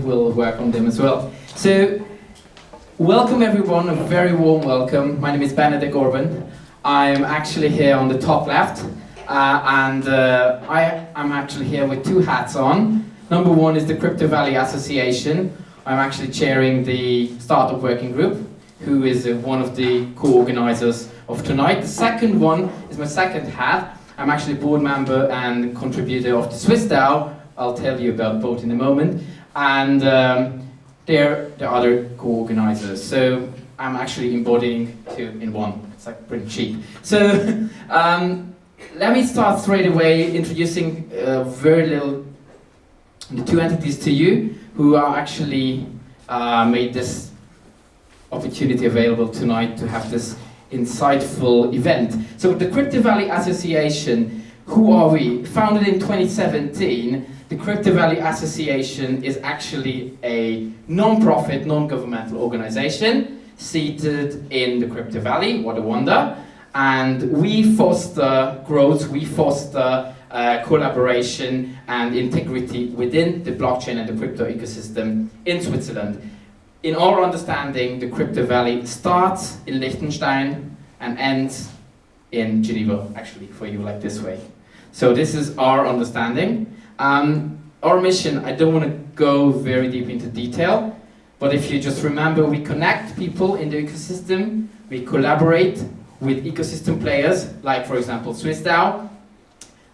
will work on them as well. So, welcome everyone, a very warm welcome. My name is Benedict Orban. I'm actually here on the top left, I'm actually here with two hats on. Number one is the Crypto Valley Association. I'm actually chairing the startup working group, who is one of the co-organizers of tonight. The second one is my second hat. I'm actually a board member and contributor of the swissDAO. I'll tell you about both in a moment. And they're the other co-organizers. So I'm actually embodying two in one. It's like pretty cheap. So let me start straight away introducing very little the two entities to you who are actually made this opportunity available tonight to have this insightful event. So the Crypto Valley Association, who are we? Founded in 2017, the Crypto Valley Association is actually a non-profit, non-governmental organization seated in the Crypto Valley. What a wonder. And we foster growth, we foster collaboration and integrity within the blockchain and the crypto ecosystem in Switzerland. In our understanding, the Crypto Valley starts in Liechtenstein and ends in Geneva, actually, for you, like this way. So this is our understanding. Our mission, I don't want to go very deep into detail, but if you just remember, we connect people in the ecosystem, we collaborate with ecosystem players, like for example swissDAO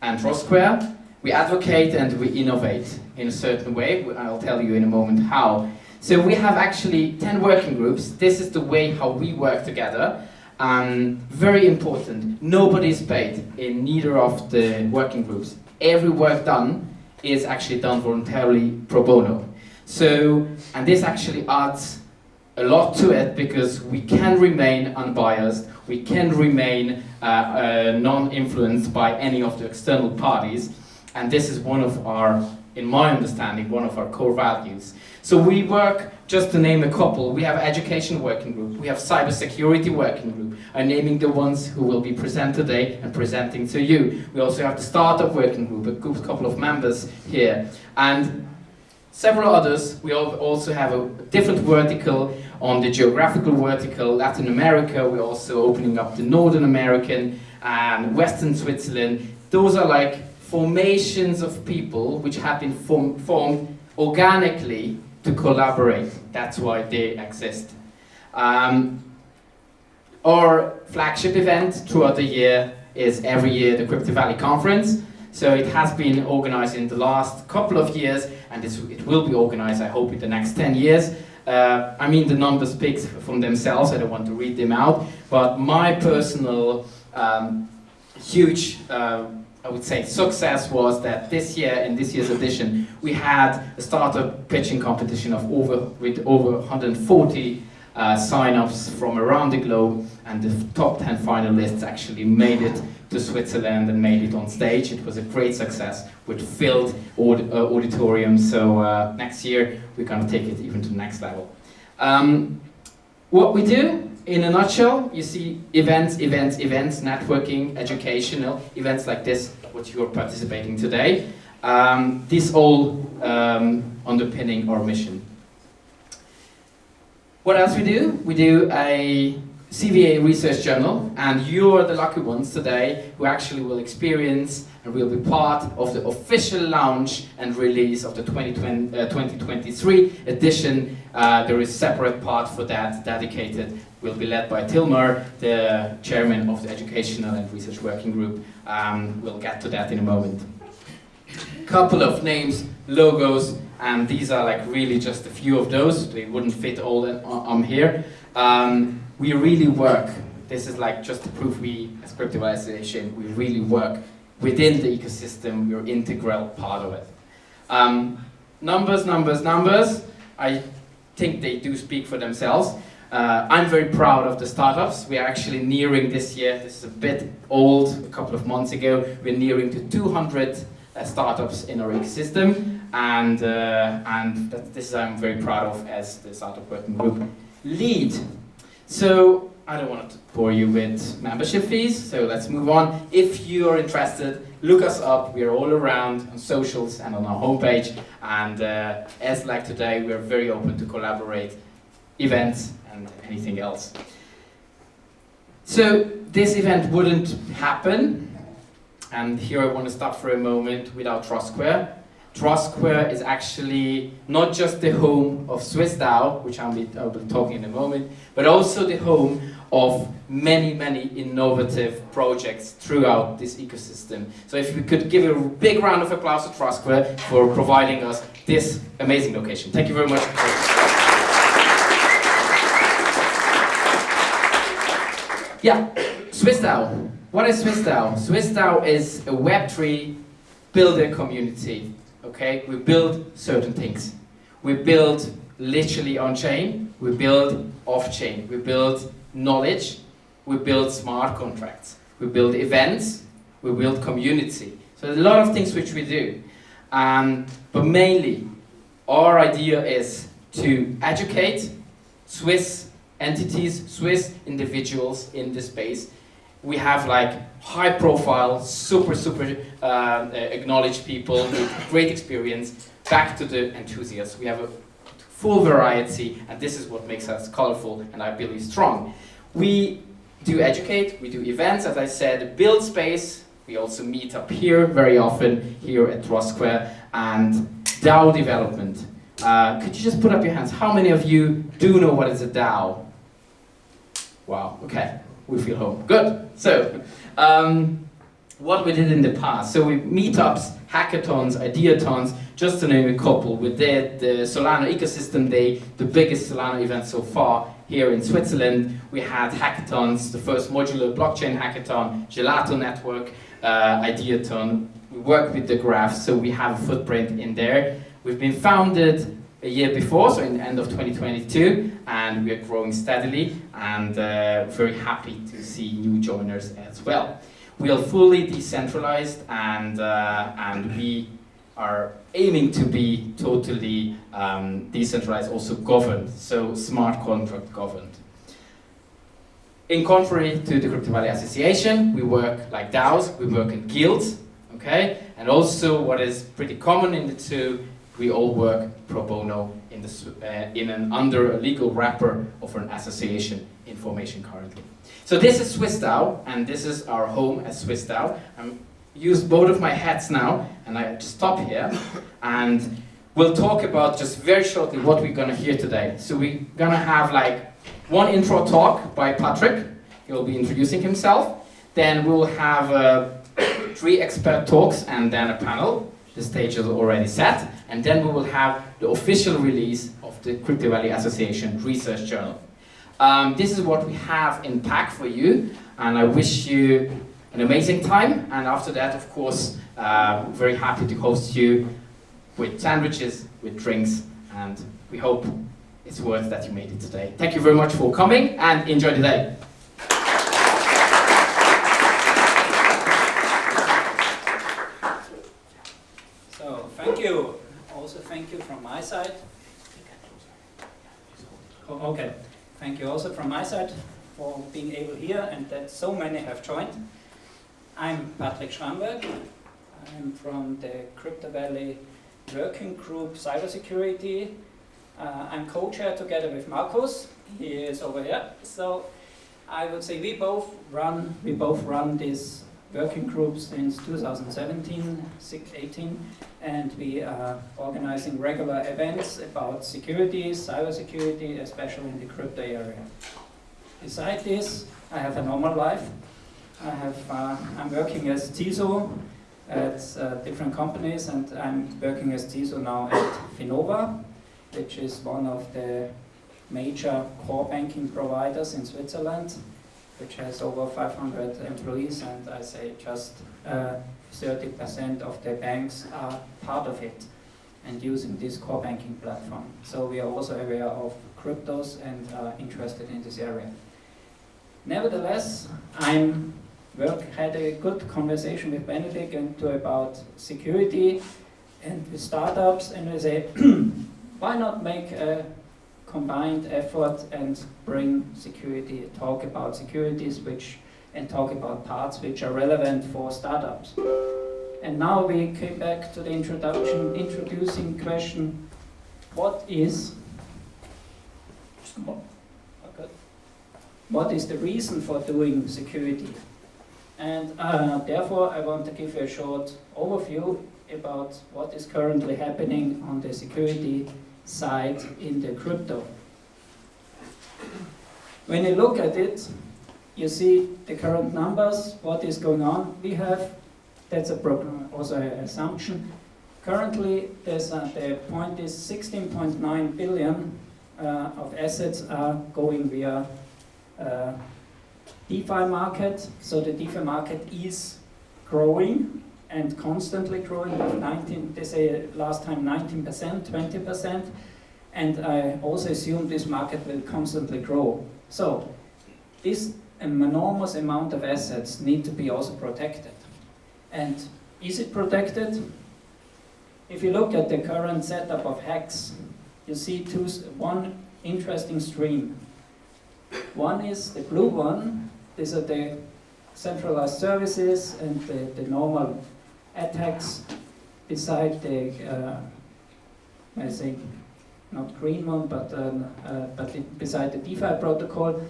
and Trosquare. We advocate and we innovate in a certain way. I'll tell you in a moment how. So we have actually 10 working groups. This is the way how we work together. Very important, nobody is paid in neither of the working groups. Every work done is actually done voluntarily pro bono. So, and this actually adds a lot to it because we can remain unbiased, we can remain non-influenced by any of the external parties, and this is one of our, in my understanding, one of our core values. So we work, just to name a couple, we have education working group, we have cybersecurity working group. I'm naming the ones who will be present today and presenting to you. We also have the startup working group, a couple of members here, and several others. We also have a different vertical on the geographical vertical, Latin America. We're also opening up the Northern American and Western Switzerland. Those are like formations of people which have been formed organically to collaborate. That's why they exist. Our flagship event throughout the year is every year the Crypto Valley Conference. So it has been organized in the last couple of years, and it will be organized, I hope, in the next 10 years. I mean, the numbers speak from themselves, I don't want to read them out, but my personal huge, I would say, success was that this year, in this year's edition, we had a startup pitching competition with over 140 sign-ups from around the globe, and the top 10 finalists actually made it to Switzerland and made it on stage. It was a great success with filled auditoriums, so next year we're going to take it even to the next level. What we do, in a nutshell, you see events, networking, educational events like this, what you're participating today. This all underpinning our mission. What else we do? We do a CVA research journal, and you're the lucky ones today who actually will experience and will be part of the official launch and release of the 2023 edition. There is a separate part for that dedicated, will be led by Tilmar, the chairman of the Educational and Research Working Group. We'll get to that in a moment. Couple of names, logos, and these are like really just a few of those. They wouldn't fit all here. We really work, this is like just to prove we, as Crypto Valley Association, we really work within the ecosystem, we're integral part of it. Numbers, I think they do speak for themselves. I'm very proud of the startups. We are actually nearing this year, this is a bit old, a couple of months ago, we're nearing to 200 startups in our ecosystem, and this is I'm very proud of as the startup working group lead. So I don't want to bore you with membership fees, so let's move on. If you are interested, look us up. We are all around on socials and on our homepage. And as like today, we are very open to collaborate, events, and anything else. So this event wouldn't happen, and here I want to stop for a moment, without TrustSquare. TrustSquare is actually not just the home of swissDAO, which I'll be talking in a moment, but also the home of many, many innovative projects throughout this ecosystem. So if we could give a big round of applause to TrustSquare for providing us this amazing location. Thank you very much. Yeah, swissDAO. What is swissDAO? swissDAO is a Web3 builder community. Okay, we build certain things. We build literally on-chain, we build off-chain, we build knowledge, we build smart contracts, we build events, we build community. So there's a lot of things which we do. But mainly, our idea is to educate Swiss entities, Swiss individuals in this space. We have like high profile, super acknowledged people with great experience, back to the enthusiasts. We have a full variety, and this is what makes us colorful and I believe strong. We do educate, we do events, as I said, build space. We also meet up here very often, here at TrustSquare, and DAO development. Could you just put up your hands? How many of you do know what is a DAO? Wow, okay. We feel home. Good. So, what we did in the past. So we meetups, hackathons, ideathons, just to name a couple. We did the Solana Ecosystem Day, the biggest Solana event so far here in Switzerland. We had hackathons, the first modular blockchain hackathon, Gelato Network, ideathon. We work with the graph, so we have a footprint in there. We've been founded a year before, so in the end of 2022, and we are growing steadily, and very happy to see new joiners as well. We are fully decentralized, and we are aiming to be totally decentralized, also governed, so smart contract governed. In contrary to the Crypto Valley Association, we work like DAOs, we work in guilds, okay? And also what is pretty common in the two, we all work pro bono under a legal wrapper of an association information currently. So this is swissDAO, and this is our home as swissDAO. I'm use both of my hats now, and I just stop here, and we'll talk about just very shortly what we're gonna hear today. So we're gonna have like one intro talk by Patrick. He'll be introducing himself. Then we'll have 3 expert talks and then a panel. The stage is already set, and then we will have the official release of the Crypto Valley Association Research Journal. This is what we have in pack for you, and I wish you an amazing time, and after that, of course, very happy to host you with sandwiches, with drinks, and we hope it's worth that you made it today. Thank you very much for coming, and enjoy the day. Thank you. Also thank you from my side. Oh, okay. Thank you also from my side for being able here and that so many have joined. I'm Patrick Schramberg. I'm from the Crypto Valley Working Group Cybersecurity. I'm co-chair together with Markus. He is over here. So I would say we both run this working group since 2017, 18, and we are organizing regular events about security, cybersecurity, especially in the crypto area. Besides this, I have a normal life. I'm working as CISO at different companies, and I'm working as CISO now at Finova, which is one of the major core banking providers in Switzerland, which has over 500 employees, and I say just 30% of the banks are part of it and using this core banking platform. So we are also aware of cryptos and are interested in this area. Nevertheless, had a good conversation with Benedict and about security and with startups, and we say, why not make a combined effort and bring security, talk about securities and talk about parts which are relevant for startups. And now we came back to the introducing question, what is the reason for doing security? And therefore I want to give you a short overview about what is currently happening on the security side in the crypto. When you look at it, you see the current numbers, what is going on. We have, that's a program, also an assumption. Currently, the point is 16.9 billion of assets are going via DeFi market. So the DeFi market is growing and constantly growing. They say last time 19%, 20%, and I also assume this market will constantly grow. So this enormous amount of assets need to be also protected. And is it protected? If you look at the current setup of hacks, you see one interesting stream. One is the blue one. These are the centralized services and the normal attacks beside the, I think, not green one, but beside the DeFi protocol.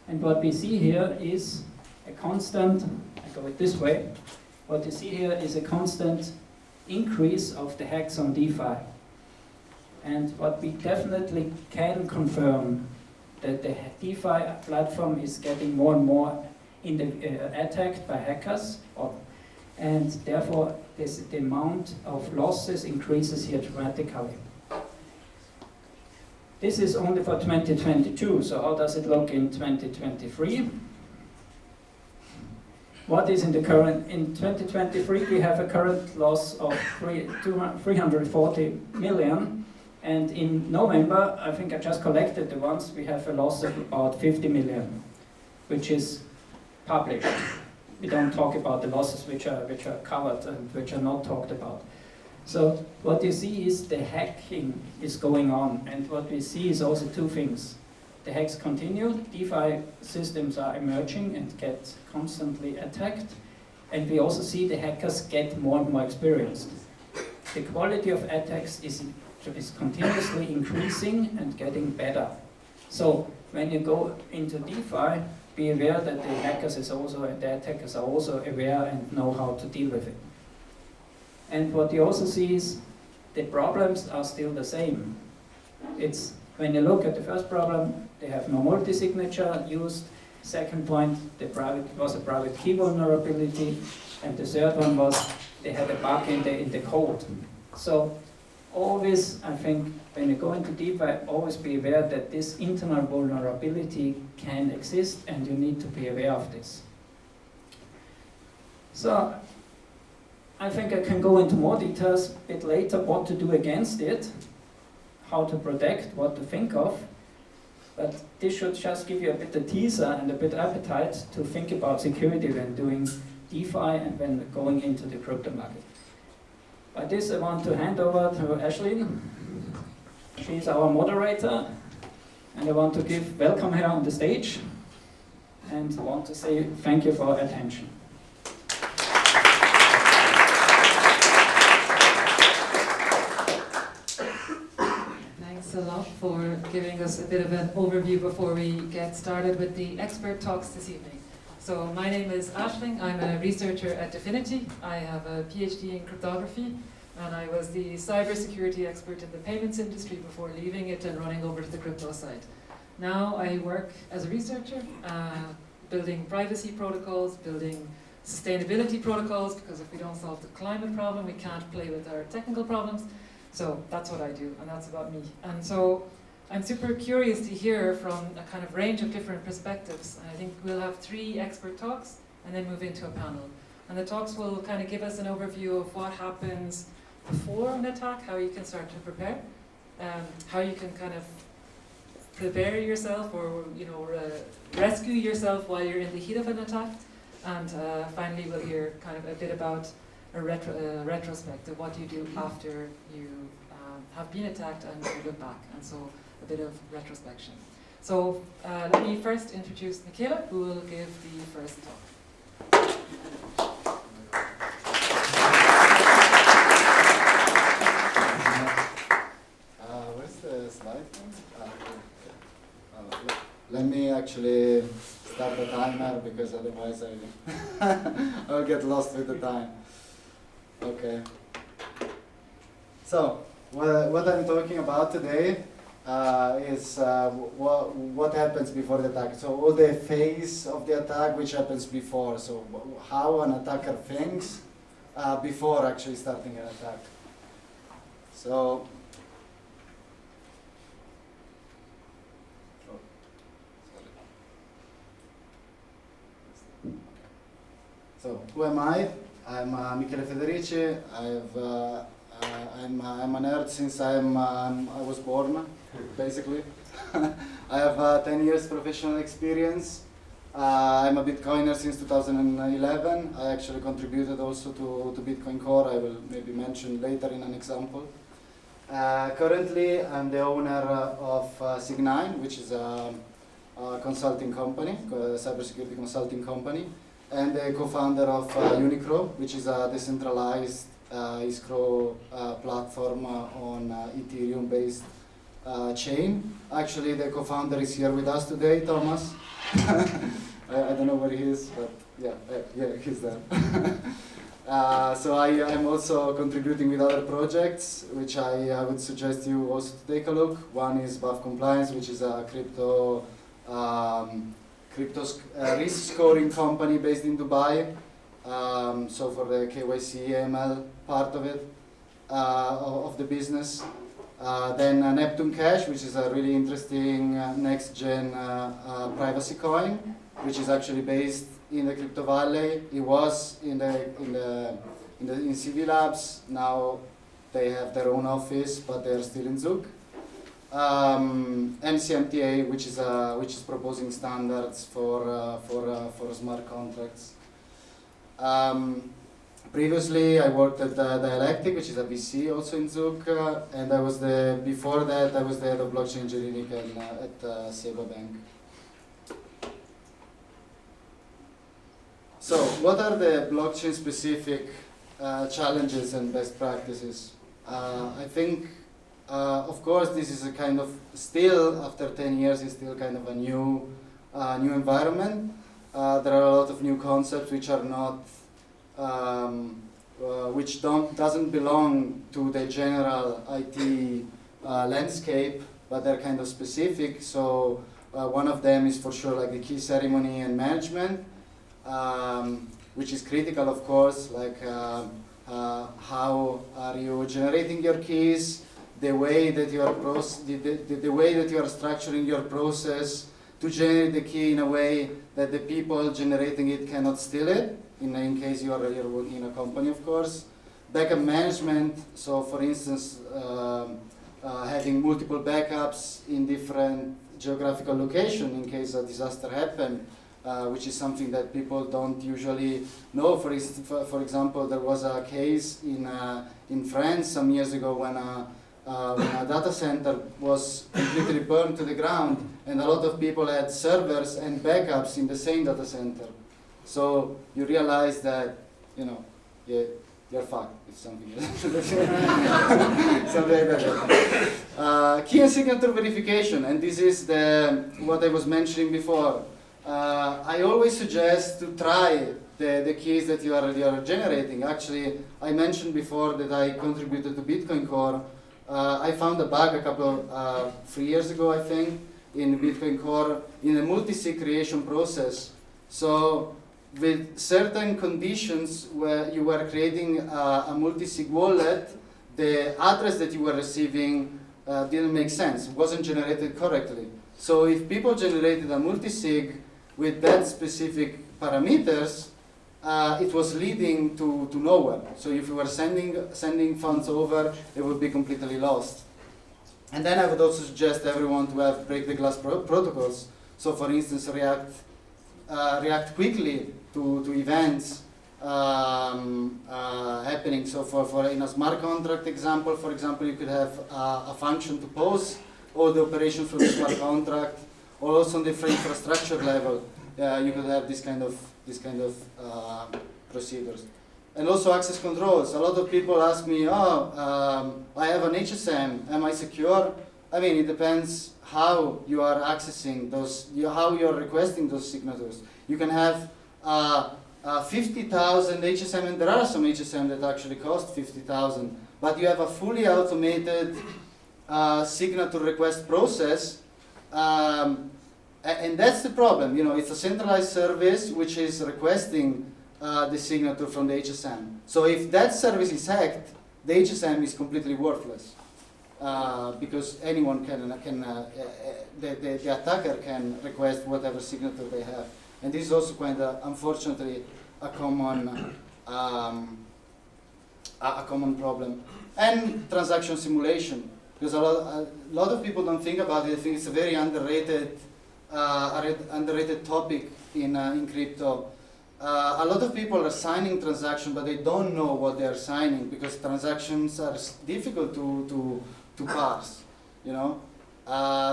And what we see here is a constant, I go it this way, what you see here is a constant increase of the hacks on DeFi. And what we definitely can confirm, that the DeFi platform is getting more and more attacked by hackers, and therefore the amount of losses increases here dramatically. This is only for 2022, so how does it look in 2023? What is in 2023 we have a current loss of 340 million, and in November, I think I just collected the ones, we have a loss of about 50 million, which is published. We don't talk about the losses which are covered and which are not talked about. So what you see is the hacking is going on, and what we see is also two things. The hacks continue, DeFi systems are emerging and get constantly attacked, and we also see the hackers get more and more experienced. The quality of attacks is continuously increasing and getting better. So when you go into DeFi, be aware that the hackers and the attackers are also aware and know how to deal with it. And what you also see is the problems are still the same. It's when you look at the first problem, they have no multi-signature used. Second point, was a private key vulnerability, and the third one was they had a bug in the code. So always, I think, when you go into DeFi, always be aware that this internal vulnerability can exist, and you need to be aware of this. So I think I can go into more details a bit later, what to do against it, how to protect, what to think of. But this should just give you a bit of teaser and a bit of appetite to think about security when doing DeFi and when going into the crypto market. By this, I want to hand over to Ashlyn. She's our moderator, and I want to welcome her on the stage, and want to say thank you for your attention. Thanks a lot for giving us a bit of an overview before we get started with the expert talks this evening. So my name is Aisling. I'm a researcher at Dfinity. I have a PhD in cryptography, and I was the cybersecurity expert in the payments industry before leaving it and running over to the crypto side. Now I work as a researcher, building privacy protocols, building sustainability protocols, because if we don't solve the climate problem, we can't play with our technical problems. So that's what I do, and that's about me. And so I'm super curious to hear from a kind of range of different perspectives. And I think we'll have 3 expert talks and then move into a panel. And the talks will kind of give us an overview of what happens before an attack, how you can start to prepare, how you can kind of prepare yourself or rescue yourself while you're in the heat of an attack. And finally we'll hear kind of a bit about a retrospect of what you do after you have been attacked and you look back. And so a bit of retrospection. So let me first introduce Michaela, who will give the first talk. Where's the slide? Let me actually start the timer because otherwise I'll get lost with the time. Okay. So what I'm talking about today is what happens before the attack. So all the phase of the attack which happens before. So how an attacker thinks before actually starting an attack. So So, who am I? I'm Michele Federici. I'm a nerd since I was born, basically. I have 10 years professional experience. I'm a Bitcoiner since 2011. I actually contributed also to Bitcoin Core. I will maybe mention later in an example. Currently, I'm the owner of Sig9, which is a consulting company, a cybersecurity consulting company, and the co-founder of Unicro, which is a decentralized escrow platform on Ethereum-based chain. Actually, the co-founder is here with us today, Thomas. I don't know where he is, but yeah, he's there. So I'm also contributing with other projects, which I would suggest you also to take a look. One is BAF Compliance, which is a crypto risk scoring company based in Dubai. So for the KYC AML part of it, of the business. Then Neptune Cash, which is a really interesting next-gen privacy coin, which is actually based in the Crypto Valley. It was in CV Labs. Now they have their own office, but they are still in Zug. NCMTA, which is proposing standards for smart contracts. Previously, I worked at Dialectic, which is a VC also in Zug, and before that I was the head of blockchain engineering at Seba Bank. So, what are the blockchain-specific challenges and best practices? I think. Of course, this is a kind of still after 10 years is still kind of a new environment. There are a lot of new concepts which are not doesn't belong to the general IT landscape, but they're kind of specific. So one of them is for sure like the key ceremony and management, which is critical, of course. Like how are you generating your keys? The way that you are structuring your process to generate the key in a way that the people generating it cannot steal it, in case you're working in a company, of course. Backup management, so for instance, having multiple backups in different geographical locations in case a disaster happens, which is something that people don't usually know. For example, there was a case in France some years ago when a data center was completely burned to the ground, and a lot of people had servers and backups in the same data center. So you realize that, you're fucked if something something like that. Key and signature verification, and this is what I was mentioning before. I always suggest to try the keys that you are generating. Actually, I mentioned before that I contributed to Bitcoin Core. I found a bug 3 years ago, I think, in Bitcoin Core in a multi-sig creation process. So with certain conditions where you were creating a multi-sig wallet, the address that you were receiving didn't make sense, wasn't generated correctly. So if people generated a multi-sig with that specific parameters, it was leading to nowhere. So if you were sending funds over, it would be completely lost. And then I would also suggest everyone to have break the glass protocols. So for instance, react quickly to events happening. So for in a smart contract example, for example, you could have a function to pause all the operations from the smart contract, or also on the infrastructure level, you could have this kind of procedures. And also access controls. A lot of people ask me, I have an HSM, am I secure? I mean, it depends how you are accessing those, how you are requesting those signatures. You can have 50,000 HSM, and there are some HSM that actually cost 50,000, but you have a fully automated signature request process, and that's the problem. You know, it's a centralized service which is requesting the signature from the HSM. So if that service is hacked, the HSM is completely worthless, because anyone the attacker can request whatever signature they have. And this is also quite, unfortunately, a common problem. And transaction simulation, because a lot of people don't think about it. I think it's a very underrated topic in crypto. A lot of people are signing transactions, but they don't know what they are signing, because transactions are difficult to parse. You know,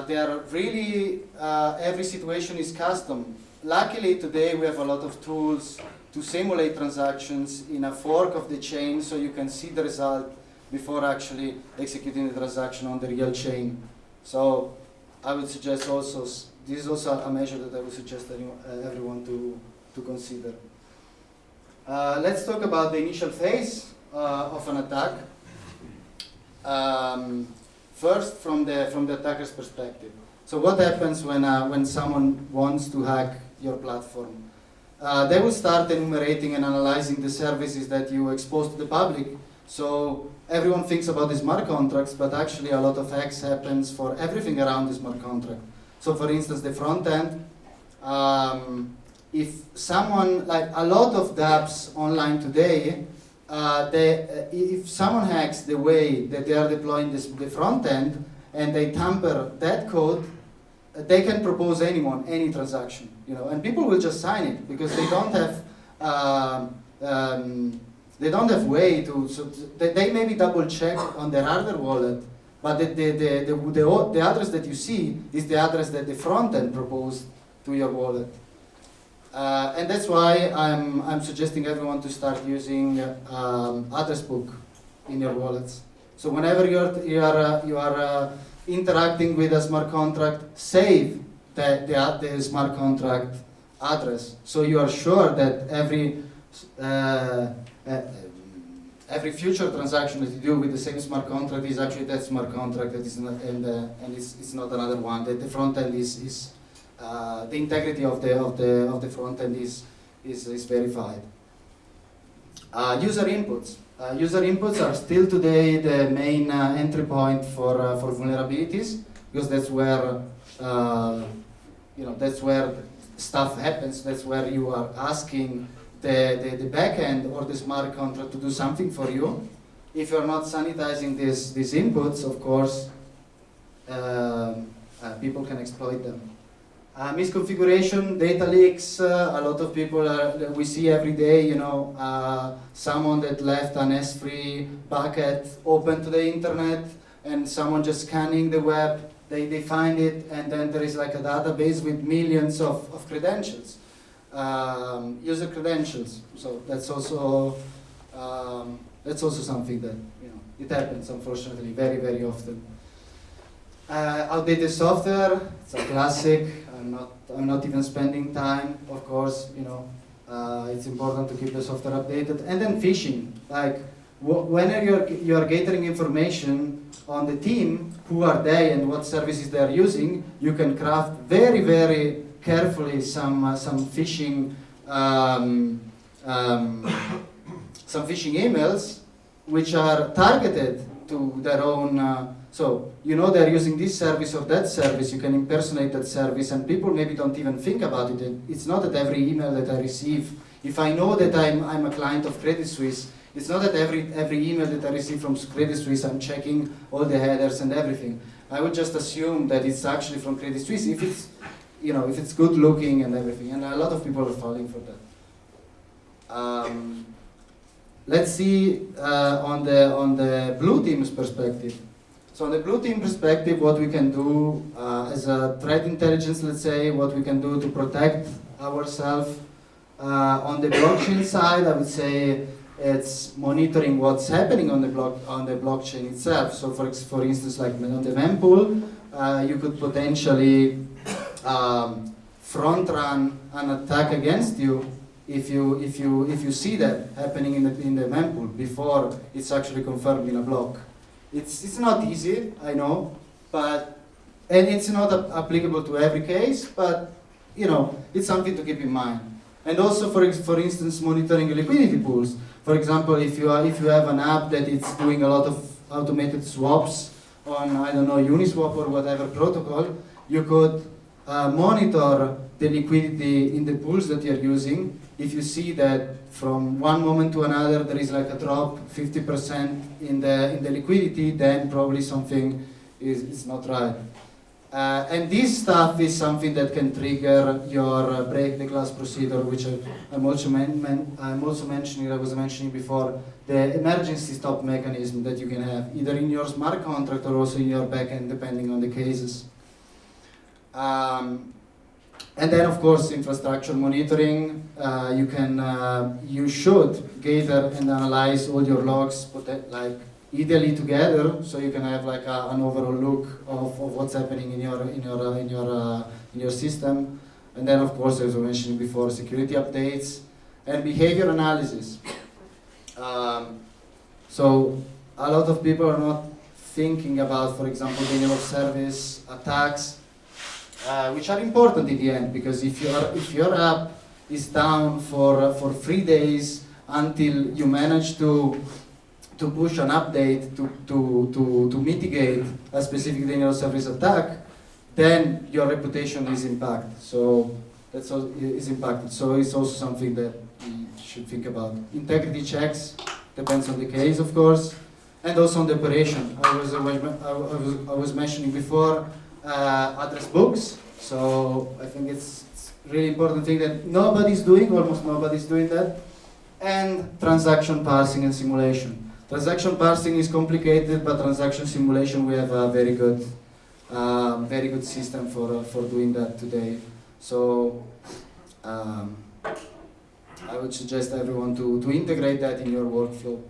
they are really every situation is custom. Luckily today we have a lot of tools to simulate transactions in a fork of the chain, so you can see the result before actually executing the transaction on the real chain. So I would suggest also, this is also a measure that I would suggest everyone to consider. Let's talk about the initial phase of an attack. First, from the attacker's perspective. So what happens when someone wants to hack your platform? They will start enumerating and analyzing the services that you expose to the public. So everyone thinks about the smart contracts, but actually a lot of hacks happens for everything around the smart contract. So for instance, the front end, if someone, like a lot of dApps online today, if someone hacks the way that they are deploying the front end and they tamper that code, they can propose anyone any transaction, you know, and people will just sign it because they don't have way to. So they maybe double check on their hardware wallet, but the address that you see is the address that the front end proposed to your wallet. And that's why I'm suggesting everyone to start using address book in your wallets. So whenever you are interacting with a smart contract, save the smart contract address, so you are sure that every future transaction that you do with the same smart contract is actually that smart contract that is not, and it's not another one. That the front end is the integrity of the front end is verified. User inputs. User inputs are still today the main entry point for vulnerabilities, because that's where that's where stuff happens. That's where you are asking the backend or the smart contract to do something for you. If you're not sanitizing these inputs, of course, people can exploit them. Misconfiguration, data leaks. A lot of people we see every day. You know, someone that left an S3 bucket open to the internet, and someone just scanning the web. They find it, and then there is like a database with millions of credentials, user credentials. So that's also something that, you know, it happens unfortunately very, very often. Outdated software, it's a classic. I'm not even spending time, of course, you know. It's important to keep the software updated. And then phishing, like whenever you are gathering information on the team, who are they and what services they are using, you can craft very, very carefully some phishing emails which are targeted to their own. So you know they're using this service or that service. You can impersonate that service, and people maybe don't even think about it. It's not that every email that I receive, if I know that I'm a client of Credit Suisse, it's not that every email that I receive from Credit Suisse I'm checking all the headers and everything. I would just assume that it's actually from Credit Suisse if it's, you know, if it's good looking and everything. And a lot of people are falling for that. Let's see on the blue team's perspective. So on the blue team perspective, what we can do as a threat intelligence, let's say, what we can do to protect ourselves. On the blockchain side, I would say it's monitoring what's happening on the blockchain itself. So for instance, like on the mempool, you could potentially front run an attack against you if you see that happening in the mempool before it's actually confirmed in a block. It's not easy, I know, and it's not applicable to every case, but it's something to keep in mind. And also, for instance, monitoring liquidity pools. For example, if you have an app that it's doing a lot of automated swaps on, I don't know, Uniswap or whatever protocol, you could monitor the liquidity in the pools that you're using. If you see that from one moment to another there is like a drop 50% in the liquidity, then probably something is not right. And this stuff is something that can trigger your break the glass procedure, which I was mentioning before, the emergency stop mechanism that you can have, either in your smart contract or also in your backend, depending on the cases. And then, of course, infrastructure monitoring. You should gather and analyze all your logs, ideally together, so you can have like an overall look of what's happening in your system. And then, of course, as I mentioned before, security updates and behavior analysis. So a lot of people are not thinking about, for example, denial of service attacks, which are important in the end, because if your app is down for 3 days until you manage to push an update to mitigate a specific denial of service attack, then your reputation is impacted. So is impacted. So it's also something that you should think about. Integrity checks depends on the case, of course, and also on the operation. I was mentioning before address books. So I think it's really important thing that almost nobody's doing that, and transaction parsing and simulation. Transaction parsing is complicated, but transaction simulation, we have a very good system for doing that today. So I would suggest everyone to integrate that in your workflow.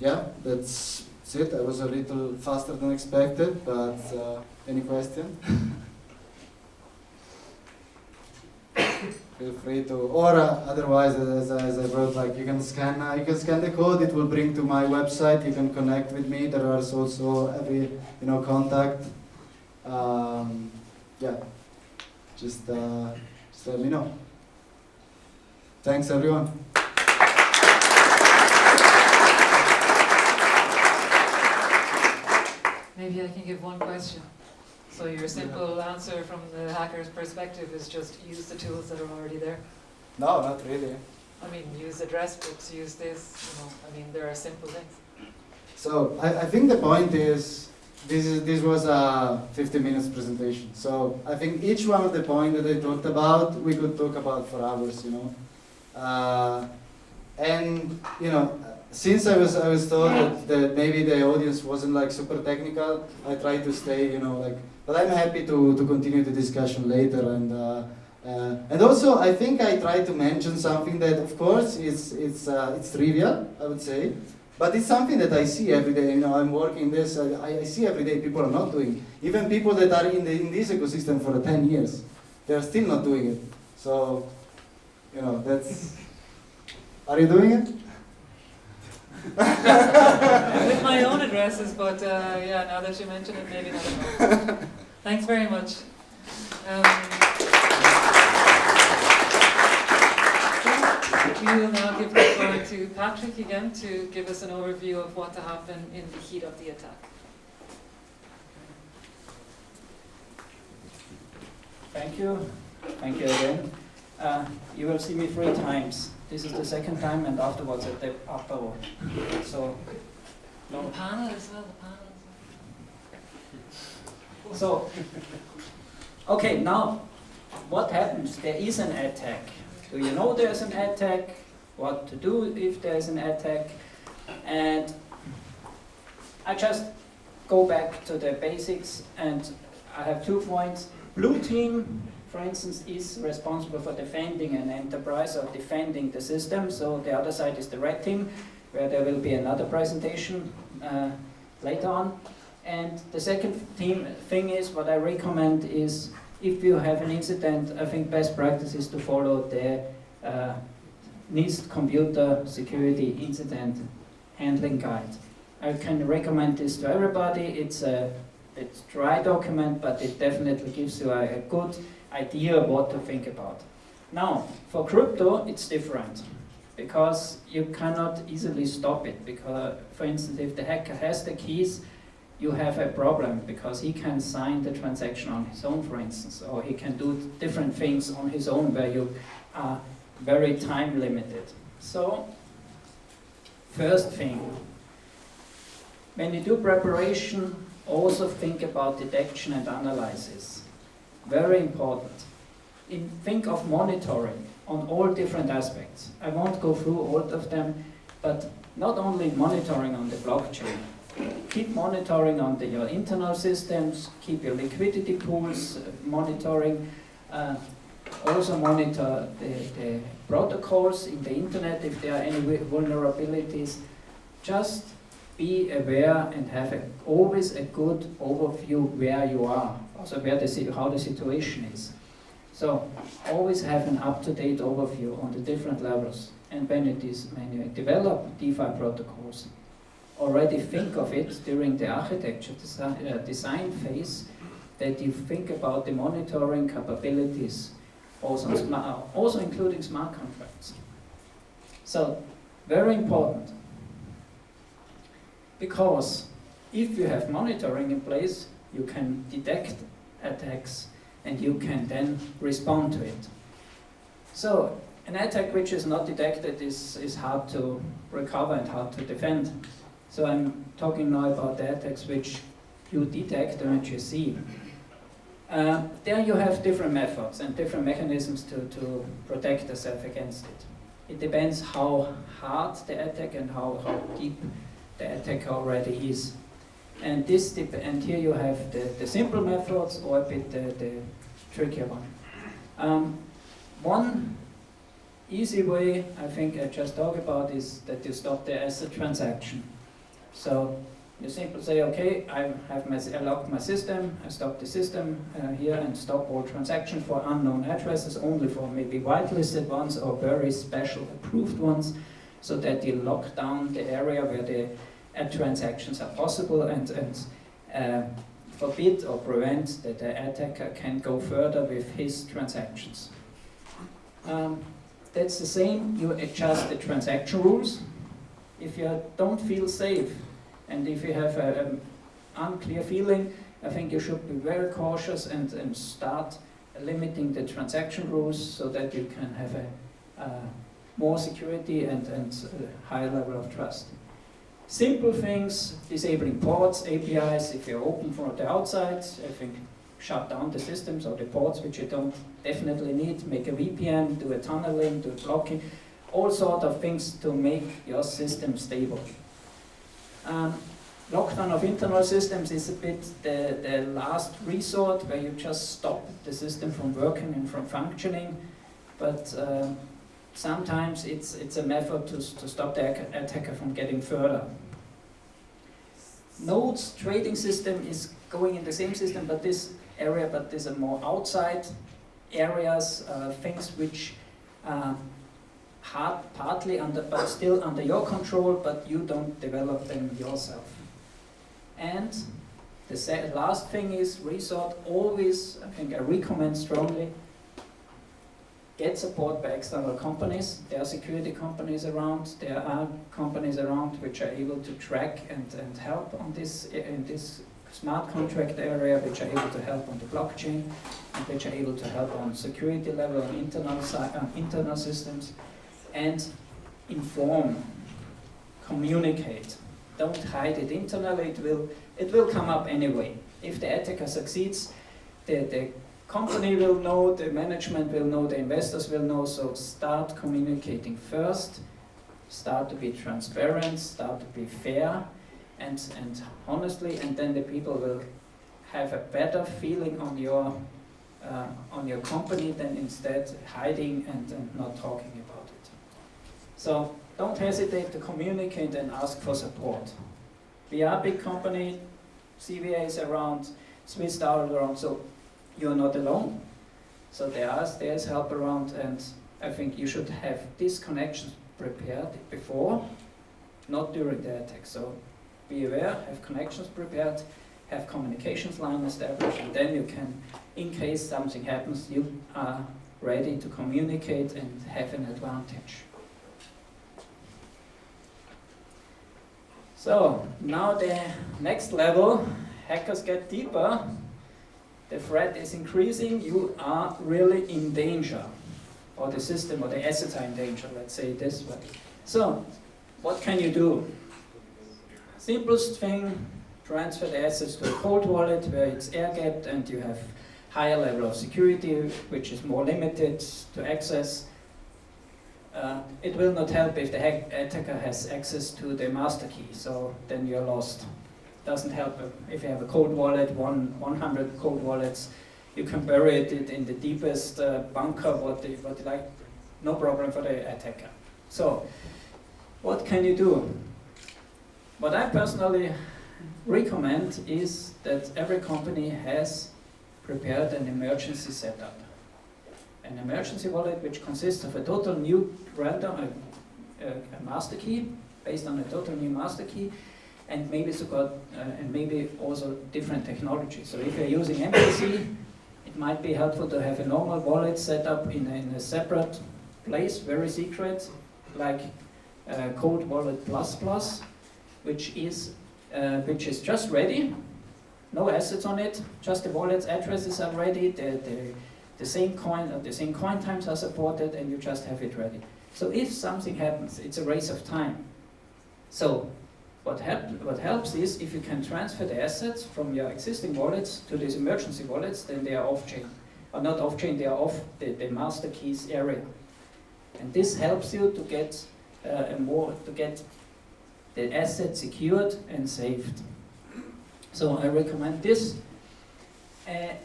Yeah, that's it. I was a little faster than expected, but any question? Feel free to, or otherwise, as I wrote, like you can scan the code. It will bring to my website. You can connect with me. There is also every contact. Yeah, just let me know. Thanks, everyone. Maybe I can give one question. So your simple answer from the hacker's perspective is just use the tools that are already there? No, not really. I mean, use address books, use this, there are simple things. So I think the point is, this was a 50 minutes presentation. So I think each one of the points that I talked about, we could talk about for hours, since I was told that maybe the audience wasn't like super technical, I tried to stay, but I'm happy to continue the discussion later. And also I think I tried to mention something that, of course, it's trivial, I would say, but it's something that I see every day. I'm working this. I see every day people are not doing. Even people that are in this ecosystem for 10 years, they are still not doing it. So, that's. Are you doing it? With my own addresses, but yeah, now that you mention it, maybe not enough. Thanks very much. We will now give the floor to Patrick again to give us an overview of what to happen in the heat of the attack. Thank you. Thank you again. You will see me 3 times. This is the 2nd time, and afterwards at the upper one. So, no. The panel as well, the panel as well. So, okay, now, what happens? There is an attack. Do you know there's an attack? What to do if there's an attack? And I just go back to the basics, and I have 2 points. Blue team, for instance, is responsible for defending an enterprise or defending the system. So the other side is the red team, where there will be another presentation later on. And the second thing is, what I recommend is, if you have an incident, I think best practice is to follow the NIST computer security incident handling guide. I can recommend this to everybody. It's a dry document, but it definitely gives you a good idea of what to think about. Now, for crypto, it's different, because you cannot easily stop it. Because, for instance, if the hacker has the keys, you have a problem, because he can sign the transaction on his own, for instance, or he can do different things on his own where you are very time limited. So, first thing, when you do preparation, also think about detection and analysis. Very important. Think of monitoring on all different aspects. I won't go through all of them, but not only monitoring on the blockchain. Keep monitoring on your internal systems, keep your liquidity pools monitoring, also monitor the protocols in the internet if there are any vulnerabilities. Just be aware and have always a good overview where you are, also how the situation is. So always have an up-to-date overview on the different levels. And when you develop DeFi protocols, already think of it during the architecture design phase, that you think about the monitoring capabilities, also including smart contracts. So, very important. Because if you have monitoring in place, you can detect attacks and you can then respond to it. So, an attack which is not detected is hard to recover and hard to defend. So I'm talking now about the attacks which you detect and which you see. There you have different methods and different mechanisms to protect yourself against it. It depends how hard the attack and how deep the attack already is. And here you have the simple methods, or a bit the trickier one. One easy way, I think I just talked about, is that you stop the asset transaction. So you simply say, okay, I locked my system, I stop the system here and stop all transactions for unknown addresses, only for maybe whitelisted ones or very special approved ones, so that you lock down the area where the transactions are possible and forbid or prevent that the attacker can go further with his transactions. That's the same, you adjust the transaction rules. If you don't feel safe and if you have an unclear feeling, I think you should be very cautious and start limiting the transaction rules so that you can have a more security and a higher level of trust. Simple things, disabling ports, APIs, if you're open from the outside, I think shut down the systems or the ports which you don't definitely need, make a VPN, do a tunneling, do blocking, all sort of things to make your system stable. Lockdown of internal systems is a bit the last resort where you just stop the system from working and from functioning, but sometimes it's a method to stop the attacker from getting further. Nodes trading system is going in the same system, but these are more outside areas, things which partly but still under your control, but you don't develop them yourself. And the last thing is resort always, I think I recommend strongly, get support by external companies. There are security companies around, there are companies around which are able to track and help on this, in this smart contract area, which are able to help on the blockchain, and which are able to help on security level, on internal systems, and inform, communicate. Don't hide it internally, it will come up anyway. If the attacker succeeds, the company will know, the management will know, the investors will know, so start communicating first start to be transparent, start to be fair, and honestly, and then the people will have a better feeling on your company than instead hiding and not talking about it. So don't hesitate to communicate and ask for support. We are a big company, CVA is around, swissDAO is around, so you're not alone. So there's help around, and I think you should have these connections prepared before, not during the attack. So be aware, have connections prepared, have communications line established, and then you can, in case something happens, you are ready to communicate and have an advantage. So now the next level, hackers get deeper, the threat is increasing, you are really in danger, or the system or the assets are in danger, let's say it this way. So what can you do? Simplest thing, transfer the assets to a cold wallet where it's air-gapped and you have higher level of security, which is more limited to access. It will not help if the attacker has access to the master key, so then you're lost. Doesn't help if you have a cold wallet, 100 cold wallets, you can bury it in the deepest bunker, what you like, no problem for the attacker. So, what can you do? What I personally recommend is that every company has prepared an emergency setup. An emergency wallet which consists of a total new random a master key, based on a total new master key, and maybe also different technology. So if you're using MPC, it might be helpful to have a normal wallet set up in a separate place, very secret, like Cold Wallet plus, which is just ready, no assets on it, just the wallet's addresses are ready, the same coin times are supported, and you just have it ready. So if something happens, it's a race of time. So what helps is if you can transfer the assets from your existing wallets to these emergency wallets, then they are off-chain. Or not off-chain, they are off the master keys area. And this helps you to get the asset secured and saved. So I recommend this.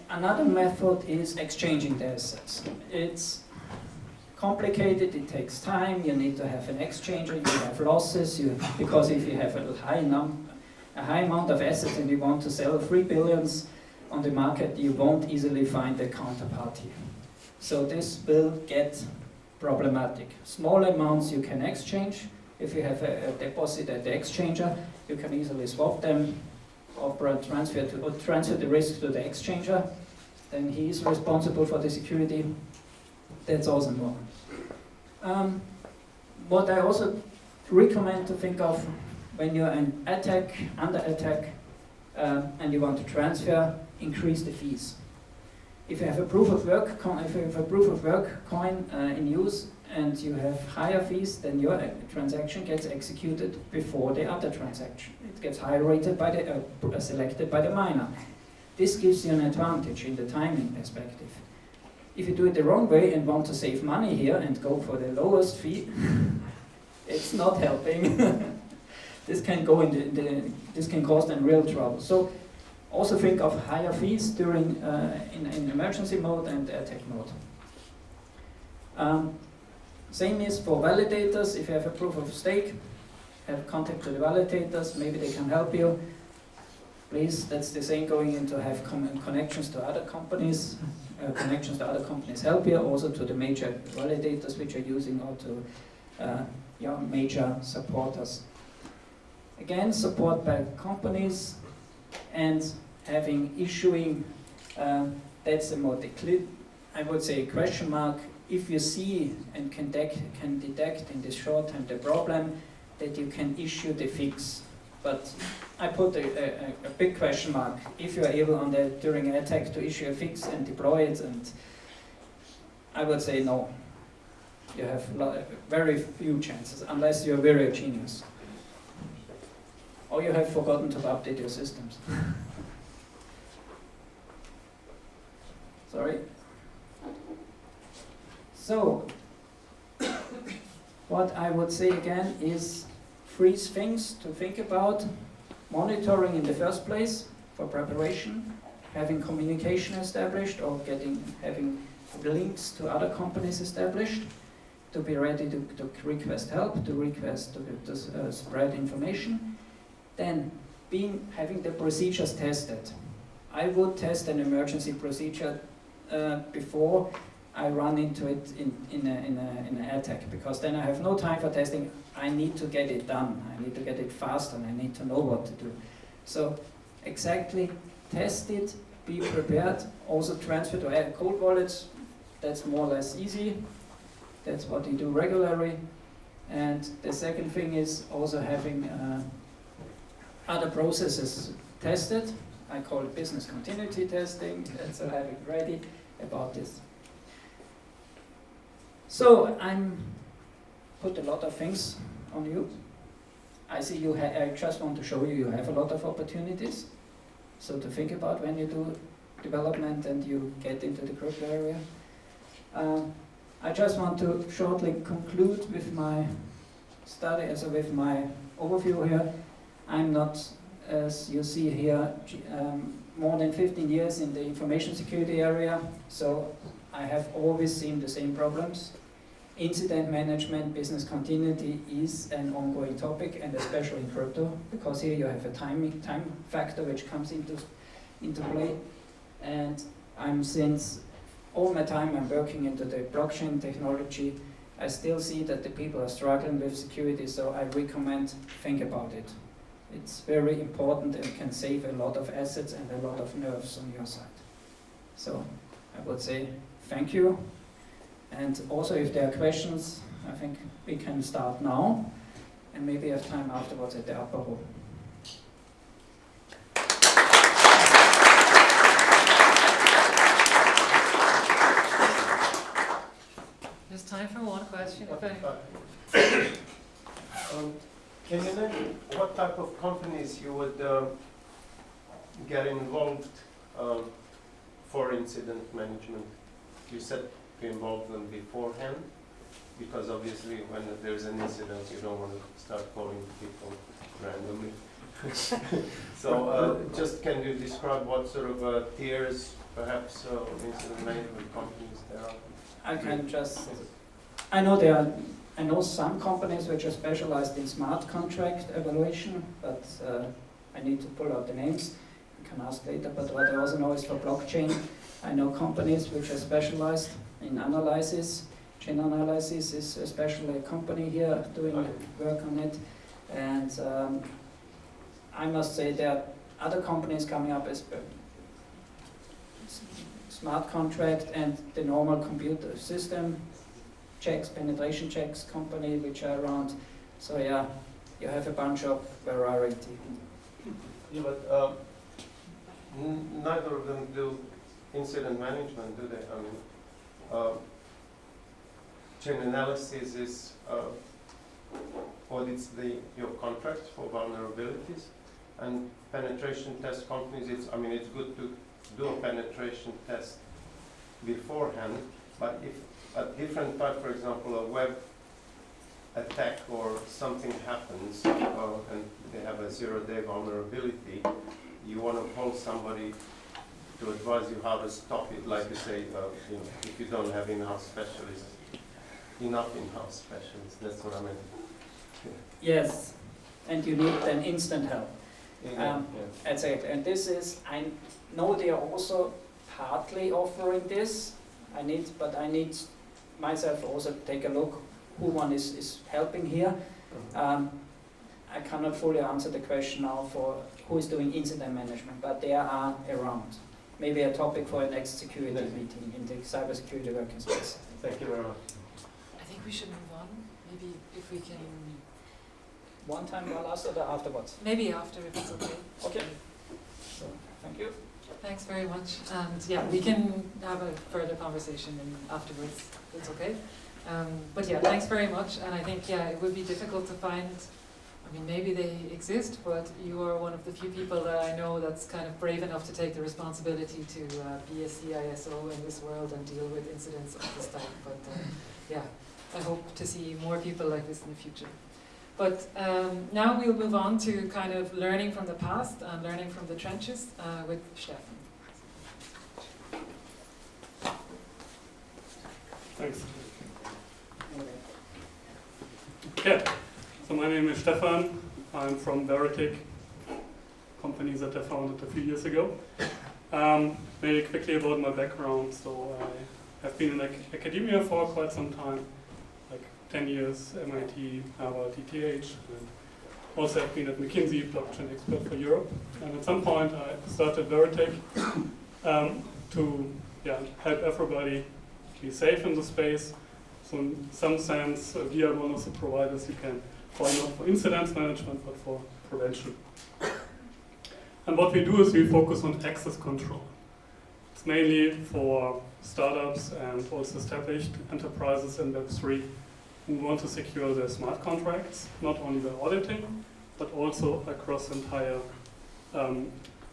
Another method is exchanging the assets. It's complicated, it takes time, you need to have an exchanger, you have losses, because if you have a high amount of assets and you want to sell 3 billions on the market, you won't easily find a counterparty. So this will get problematic. Small amounts you can exchange. If you have a deposit at the exchanger, you can easily swap them or transfer the risk to the exchanger. Then he is responsible for the security. That's also more. What I also recommend to think of when you're under attack, and you want to transfer, increase the fees. If you have a proof of work coin in use and you have higher fees, then your transaction gets executed before the other transaction. It gets higher rated by selected by the miner. This gives you an advantage in the timing perspective. If you do it the wrong way and want to save money here and go for the lowest fee, it's not helping. This can go this can cause them real trouble. So also think of higher fees during in emergency mode and attack mode. Same is for validators. If you have a proof of stake, have contact to the validators. Maybe they can help you. Please, that's the same going into have connections to other companies. Connections to other companies help you, also to the major validators which are using, or to major supporters. Again, support by companies and issuing, that's the more I would say question mark. If you see and can detect in this short time the problem, that you can issue the fix. But I put a big question mark. If you are able during an attack to issue a fix and deploy it, and I would say no. You have very few chances, unless you're very a genius. Or you have forgotten to update your systems. Sorry. So, What I would say again is 3 things to think about. Monitoring in the first place for preparation, having communication established or having links to other companies established, to be ready to request help, to spread information. Then having the procedures tested. I would test an emergency procedure before I run into it in an attack, because then I have no time for testing. I need to get it done. I need to get it fast, and I need to know what to do. So exactly test it, be prepared. Also transfer to cold wallets. That's more or less easy. That's what you do regularly. And the second thing is also having other processes tested. I call it business continuity testing, and so having ready about this. So I'm put a lot of things on you. I see you. I just want to show you have a lot of opportunities. So to think about when you do development and you get into the crypto area. I just want to shortly conclude with my study, with my overview here. I'm not, as you see here, more than 15 years in the information security area, so I have always seen the same problems. Incident management, business continuity is an ongoing topic, and especially in crypto, because here you have a time factor which comes into play. And since all my time I'm working into the blockchain technology, I still see that the people are struggling with security, so I recommend think about it. It's very important and can save a lot of assets and a lot of nerves on your side. So I would say thank you. And also if there are questions, I think we can start now and maybe have time afterwards at the upper room. There's time for one question. If Can you name what type of companies you would get involved for incident management? You said to involve them beforehand, because obviously when there's an incident you don't want to start calling people randomly. So just can you describe what sort of tiers perhaps of incident management companies there are? I can just, I know some companies which are specialized in smart contract evaluation, but I need to pull out the names. You can ask later, but what I also know is for blockchain, I know companies which are specialized in analysis. Chain analysis is especially a company here doing work on it. And I must say there are other companies coming up as smart contract and the normal computer system checks, penetration checks company which are around. So yeah, you have a bunch of variety. Yeah, but neither of them do incident management, do they? I mean, chain analysis is audits your contracts for vulnerabilities, and penetration test companies. It's good to do a penetration test beforehand, but if a different type, for example, a web attack or something happens and they have a 0-day vulnerability, you want to call somebody to advise you how to stop it, like you say, if you don't have enough specialists, that's what I meant. Yes, and you need then instant help. Yeah. Exactly, and this is, I know they are also partly offering this. I need myself also take a look who one is helping here. I cannot fully answer the question now for who is doing incident management, but they are around. Maybe a topic for a next security meeting in the cybersecurity working space. Thank you very much. I think we should move on. Maybe if we can. One time while us or afterwards? Maybe after, if it's okay. Okay. So, thank you. Thanks very much. And yeah, we can have a further conversation afterwards. It's okay. But yeah, thanks very much. And I think, yeah, it would be difficult to find, maybe they exist, but you are one of the few people that I know that's kind of brave enough to take the responsibility to be a CISO in this world and deal with incidents of this type. But yeah, I hope to see more people like this in the future. But now we'll move on to kind of learning from the past and learning from the trenches with Stefan. Thanks. Okay, so my name is Stefan. I'm from Veritic, company that I founded a few years ago. Maybe quickly about my background. So I have been in academia for quite some time, like 10 years, MIT, Harvard, ETH, and also have been at McKinsey, blockchain expert for Europe. And at some point I started Veritic to help everybody be safe in the space. So in some sense, we are one of the providers you can call not for incident management, but for prevention. And what we do is we focus on access control. It's mainly for startups and also established enterprises in Web3 who want to secure their smart contracts, not only by auditing, but also across the entire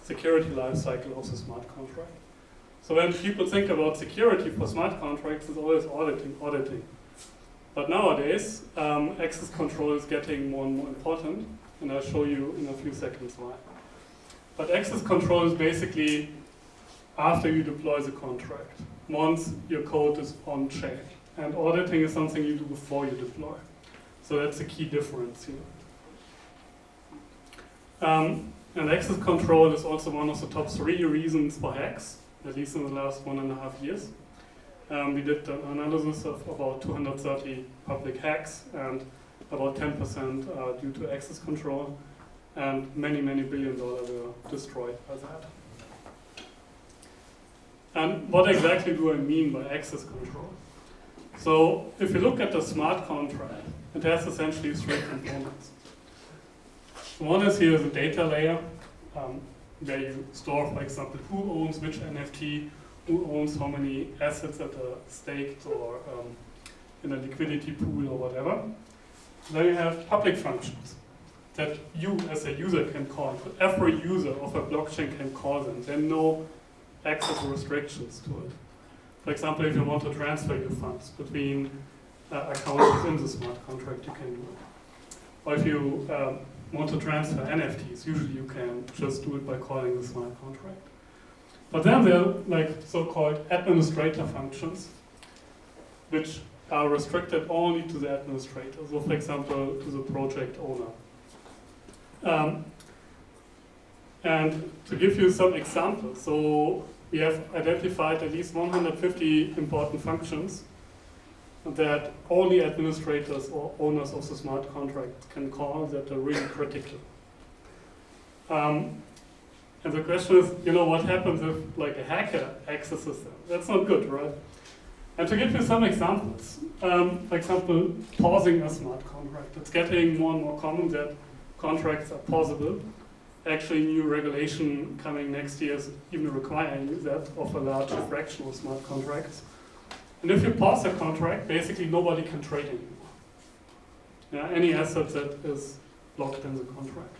security lifecycle of the smart contract. So when people think about security for smart contracts, it's always auditing. But nowadays, access control is getting more and more important, and I'll show you in a few seconds why. But access control is basically after you deploy the contract, once your code is on chain. And auditing is something you do before you deploy. So that's a key difference here. And access control is also one of the top 3 reasons for hacks, at least in the last 1.5 years. We did an analysis of about 230 public hacks, and about 10% are due to access control, and many, many $1 billion were destroyed by that. And what exactly do I mean by access control? So if you look at the smart contract, it has essentially 3 components. One is here the data layer, where you store, for example, who owns which NFT, who owns how many assets that are staked or in a liquidity pool or whatever. Then you have public functions that you as a user can call. Every user of a blockchain can call them. There are no access restrictions to it. For example, if you want to transfer your funds between accounts within the smart contract, you can do it. Or if you want to transfer NFTs, usually you can just do it by calling the smart contract. But then there are like so-called administrator functions, which are restricted only to the administrator. So for example, to the project owner. And to give you some examples, so we have identified at least 150 important functions that only administrators or owners of the smart contract can call that are really critical. And the question is, what happens if like a hacker accesses them? That's not good, right? And to give you some examples, for example, pausing a smart contract. It's getting more and more common that contracts are pausable. Actually, new regulation coming next year is even requiring that of a large fraction of smart contracts. And if you pause a contract, basically nobody can trade anymore. Yeah, any asset that is locked in the contract.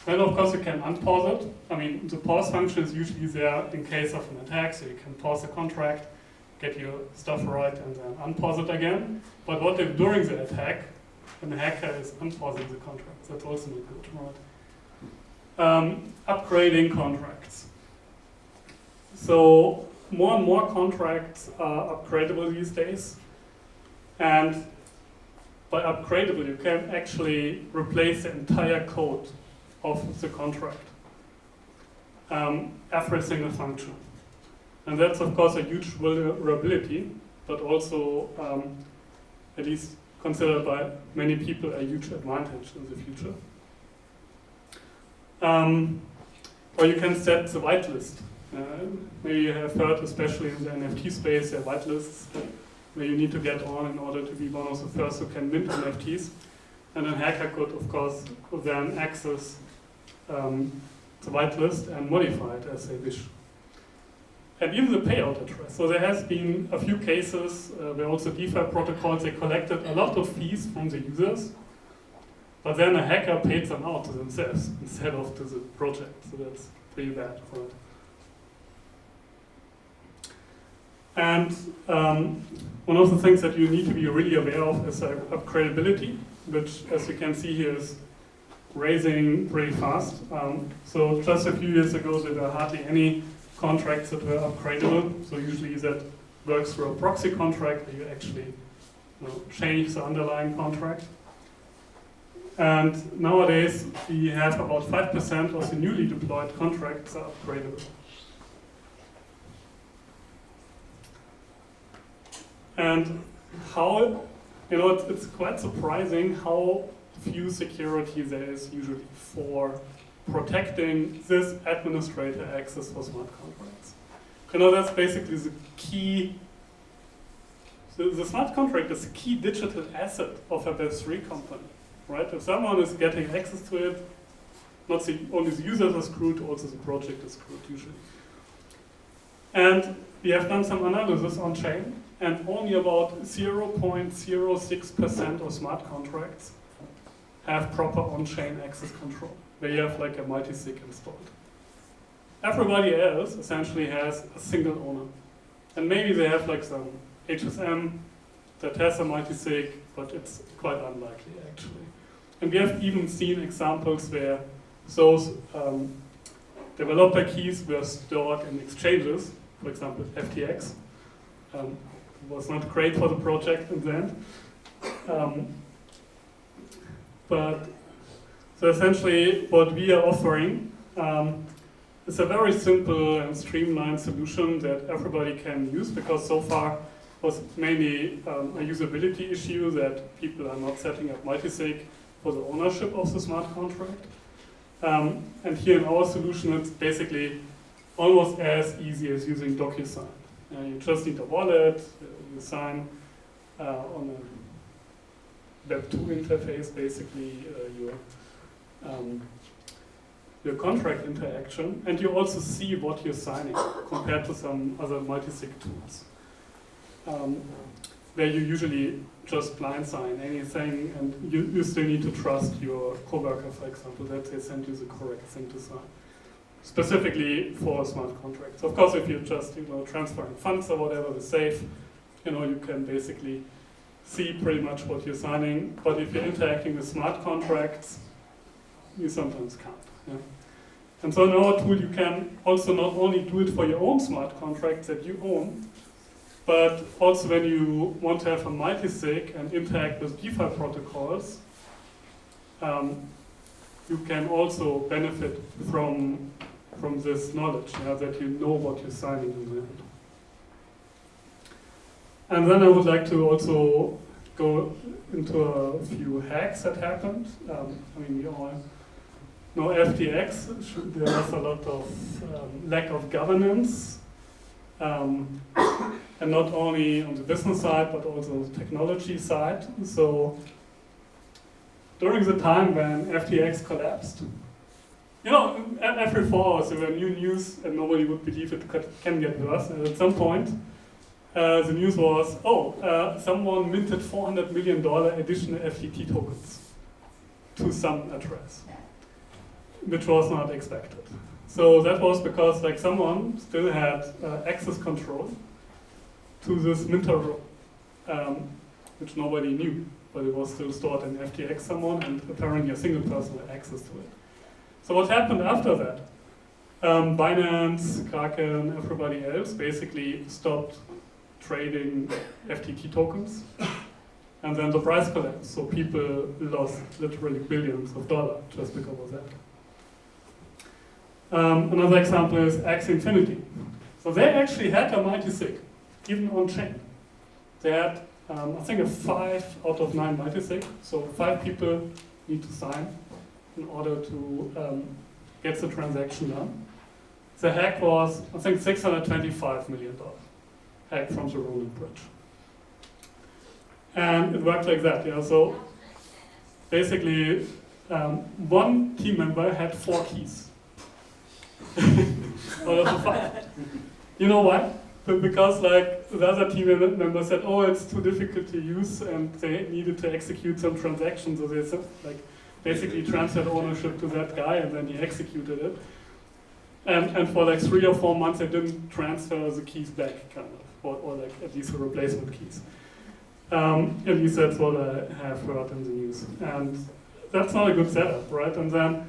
Then of course you can unpause it. I mean, the pause function is usually there in case of an attack, so you can pause the contract, get your stuff right, and then unpause it again. But what if during the attack, when the hacker is unpausing the contract? That's also not good, right? Upgrading contracts. So more and more contracts are upgradable these days. And by upgradable, you can actually replace the entire code of the contract. Every single function. And that's of course a huge vulnerability, but also at least considered by many people a huge advantage in the future. Or you can set the whitelist. Maybe you have heard, especially in the NFT space, there are whitelists where you need to get on in order to be one of the first who can mint NFTs. And a hacker could, of course, then access the whitelist and modify it as they wish. And even the payout address. So there has been a few cases where also DeFi protocols, they collected a lot of fees from the users, but then a hacker paid them out to themselves instead of to the project. So that's pretty bad for it. And one of the things that you need to be really aware of is upgradability, which, as you can see here, is raising pretty fast. So just a few years ago, there were hardly any contracts that were upgradable. So usually that works through a proxy contract where you actually change the underlying contract. And nowadays, we have about 5% of the newly deployed contracts are upgradable. And how, it's quite surprising how few security there is usually for protecting this administrator access for smart contracts. That's basically the key. The smart contract is a key digital asset of a Web3 company, right? If someone is getting access to it, not only the users are screwed, also the project is screwed usually. And we have done some analysis on chain, and only about 0.06% of smart contracts have proper on-chain access control, where you have like a multi-sig installed. Everybody else essentially has a single owner. And maybe they have like some HSM that has a multi-sig, but it's quite unlikely actually. And we have even seen examples where those developer keys were stored in exchanges, for example FTX. Was not great for the project in the end. But so essentially what we are offering is a very simple and streamlined solution that everybody can use, because so far was mainly a usability issue that people are not setting up multisig for the ownership of the smart contract. And here in our solution, it's basically almost as easy as using DocuSign. You just need a wallet, you sign on a Web2 interface, basically your contract interaction, and you also see what you're signing compared to some other multi-sig tools, where you usually just blind sign anything, and you still need to trust your coworker, for example, that they send you the correct thing to sign. Specifically for smart contracts. Of course, if you're just transferring funds or whatever, the safe, you can basically see pretty much what you're signing. But if you're interacting with smart contracts, you sometimes can't. Yeah? And so in our tool, you can also not only do it for your own smart contracts that you own, but also when you want to have a multi-sig and interact with DeFi protocols, you can also benefit from this knowledge, that you know what you're signing in the end. And then I would like to also go into a few hacks that happened. We all know FTX, there was a lot of lack of governance, and not only on the business side, but also on the technology side. So during the time when FTX collapsed, every 4 hours there were new news and nobody would believe it can get worse. And at some point, the news was, someone minted $400 million additional FTT tokens to some address, which was not expected. So that was because someone still had access control to this minter row, which nobody knew, but it was still stored in FTX someone, and apparently a single person had access to it. So what happened after that? Binance, Kraken, everybody else basically stopped trading FTT tokens, and then the price collapsed. So people lost literally billions of dollars just because of that. Another example is Axie Infinity. So they actually had a multi-sig, even on chain. They had, I think, a 5 out of 9 multi-sig. So 5 people need to sign in order to get the transaction done. The hack was, I think, $625 million hack from the Ronin Bridge. And it worked like that, So basically, one team member had 4 keys out of the 5. You know why? Because the other team member said, it's too difficult to use, and they needed to execute some transactions, so they basically transferred ownership to that guy, and then he executed it. And for like 3 or 4 months, they didn't transfer the keys back, kind of, or like at least the replacement keys. At least that's what I have heard in the news. And that's not a good setup, right? And then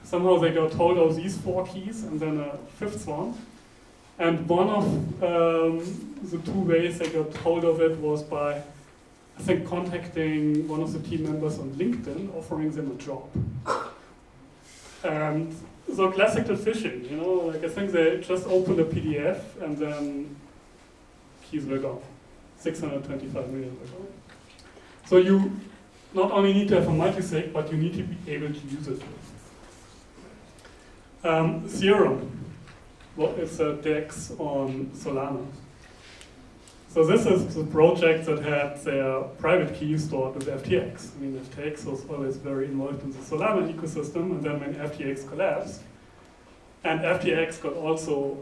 somehow they got hold of these 4 keys and then a 5th one. And one of the 2 ways they got hold of it was by, I think, contacting one of the team members on LinkedIn, offering them a job. And so classical phishing, you know, like I think they just opened a PDF and then keys were gone. 625 million were gone. So you not only need to have a multi-sig, but you need to be able to use it. Serum. Well, it's a DEX on Solana. So this is the project that had their private key stored with FTX. I mean, FTX was always very involved in the Solana ecosystem, and then when FTX collapsed, and FTX got also,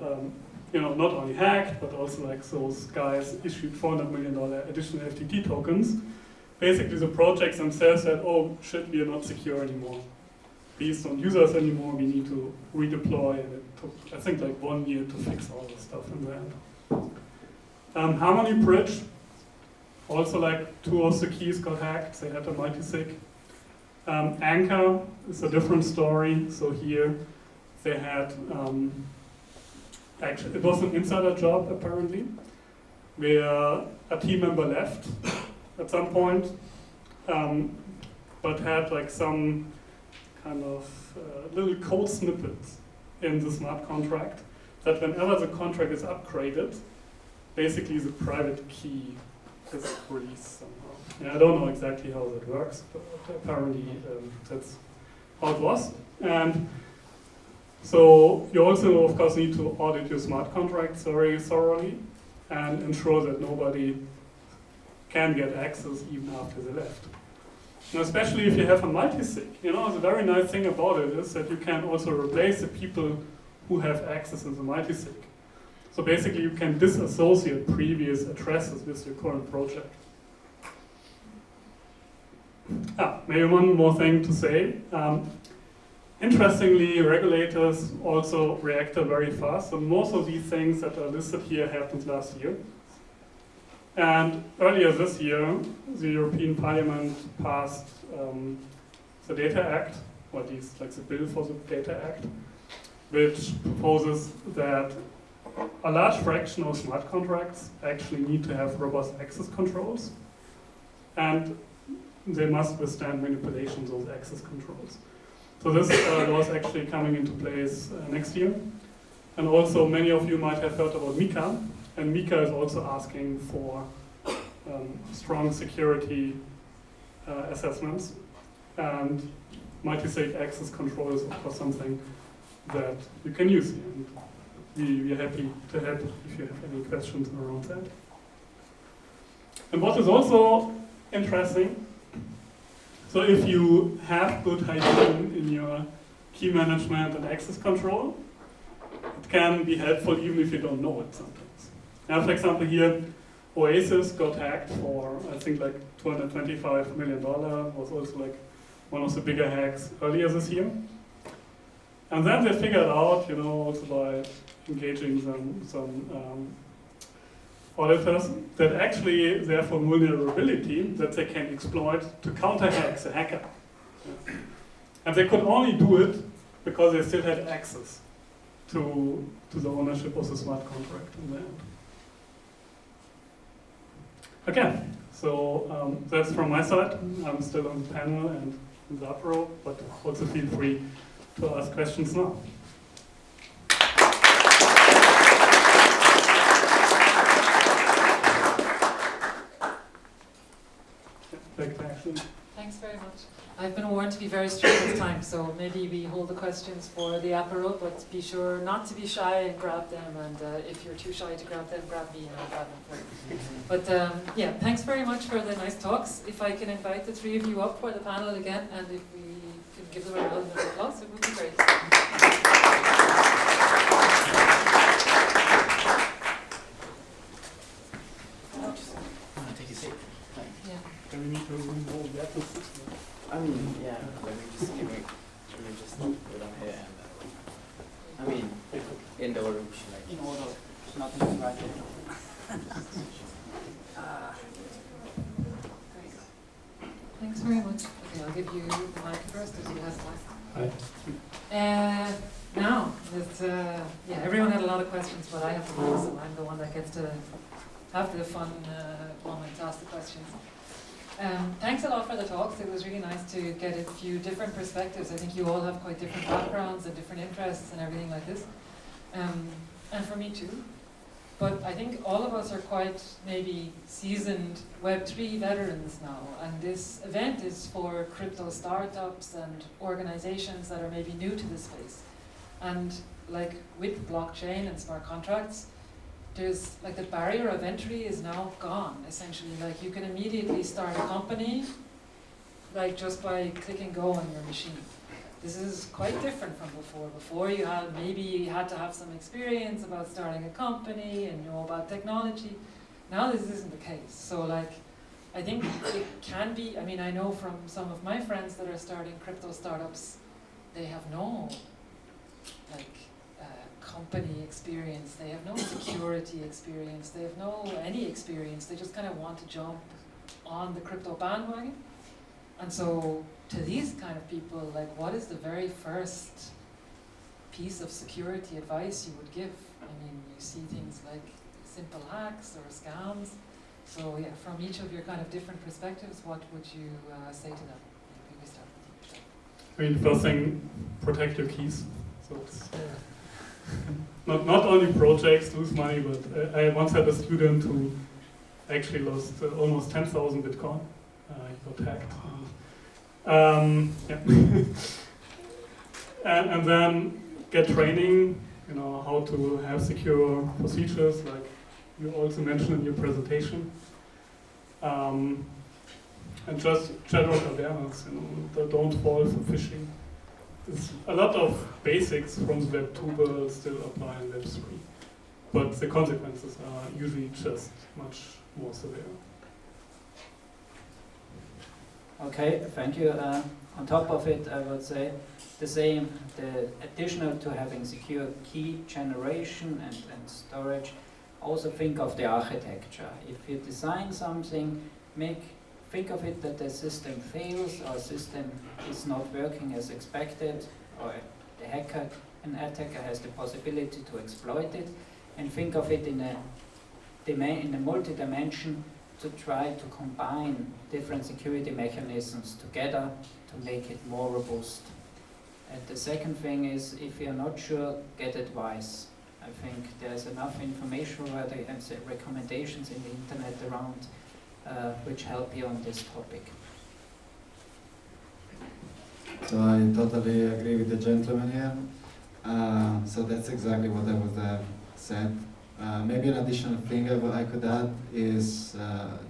you know, not only hacked, but also like those guys issued $400 million additional FTT tokens. Basically, the projects themselves said, "Oh shit, we are not secure anymore. These don't use us anymore. We need to redeploy." And it took, I think, like 1 year to fix all the stuff in the end. Harmony Bridge, also like 2 of the keys got hacked. They had a multi-sig. Anchor is a different story. So here they had, actually, it was an insider job apparently, where a team member left at some point, but had like some kind of little code snippets in the smart contract that whenever the contract is upgraded, basically the private key is released somehow. Yeah, I don't know exactly how that works, but apparently that's how it was. And so you also, of course, need to audit your smart contracts very thoroughly and ensure that nobody can get access even after they left. And especially if you have a multi-sig, you know, the very nice thing about it is that you can also replace the people who have access in the multi-sig. So basically you can disassociate previous addresses with your current project. Maybe one more thing to say. Interestingly, regulators also reacted very fast. So most of these things that are listed here happened last year. And earlier this year, the European Parliament passed the Data Act, or at least like the bill for the Data Act, which proposes that a large fraction of smart contracts actually need to have robust access controls, and they must withstand manipulations of access controls. So this law is actually coming into place next year. And also many of you might have heard about MiCA, and MiCA is also asking for strong security assessments, and multi-sig access control is of course something that you can use. And we're happy to help if you have any questions around that. And what is also interesting, so if you have good hygiene in your key management and access control, it can be helpful even if you don't know it sometimes. Now, for example, here, Oasis got hacked for, I think, like $225 million, was also like one of the bigger hacks earlier this year. And then they figured out, you know, also by engaging some auditors, that actually they have a vulnerability that they can exploit to counter-hack the hacker. Yeah. And they could only do it because they still had access to the ownership of the smart contract in the end. Okay, so that's from my side. I'm still on the panel and in the upper row, but also feel free to ask questions now. Thanks very much. I've been warned to be very strict with time, so maybe we hold the questions for the apero, but be sure not to be shy and grab them, and if you're too shy to grab them, grab me and I'll grab them for you. But yeah, thanks very much for the nice talks. If I can invite the 3 of you up for the panel again, and if we can give them a round of applause, it would be great. Take a seat. Yeah. Do we need to remove the I mean, yeah, let me just go down here and in order, it's not even right. Thanks very much. Okay, I'll give you the mic first as you asked last. Now, everyone had a lot of questions, but I have the most, so I'm the one that gets to have the fun moment to ask the questions. Thanks a lot for the talks. It was really nice to get a few different perspectives. I think you all have quite different backgrounds and different interests and everything like this. And for me too. But I think all of us are quite maybe seasoned Web3 veterans now, and this event is for crypto startups and organizations that are maybe new to this space. And like with blockchain and smart contracts, there's like the barrier of entry is now gone, essentially. Like you can immediately start a company like just by clicking go on your machine. This is quite different from before. Before you had to have some experience about starting a company and know about technology. Now this isn't the case. So like, I think it can be, I mean, I know from some of my friends that are starting crypto startups, they have no company experience, they have no security experience, they have no any experience, they just kind of want to jump on the crypto bandwagon. And so to these kind of people, like what is the very first piece of security advice you would give? I mean, you see things like simple hacks or scams. So yeah, from each of your kind of different perspectives, what would you say to them? Maybe start with you. I mean, first thing, protect your keys. So it's not only projects lose money, but I once had a student who actually lost almost 10,000 Bitcoin. He got hacked. And then get training, you know, how to have secure procedures, like you also mentioned in your presentation. And just general awareness, you know, don't fall for phishing. It's a lot of basics from the Web 2 world still apply in Web 3, but the consequences are usually just much more severe. Okay, thank you. On top of it, I would say the same, the additional to having secure key generation and storage, also think of the architecture. If you design something, think of it that the system fails or system is not working as expected, or the hacker, an attacker has the possibility to exploit it, and think of it in a multi-dimension to try to combine different security mechanisms together to make it more robust. And the second thing is, if you're not sure, get advice. I think there's enough information already and recommendations in the internet around which help you on this topic. So I totally agree with the gentleman here. So that's exactly what I was said. Maybe an additional thing I could add is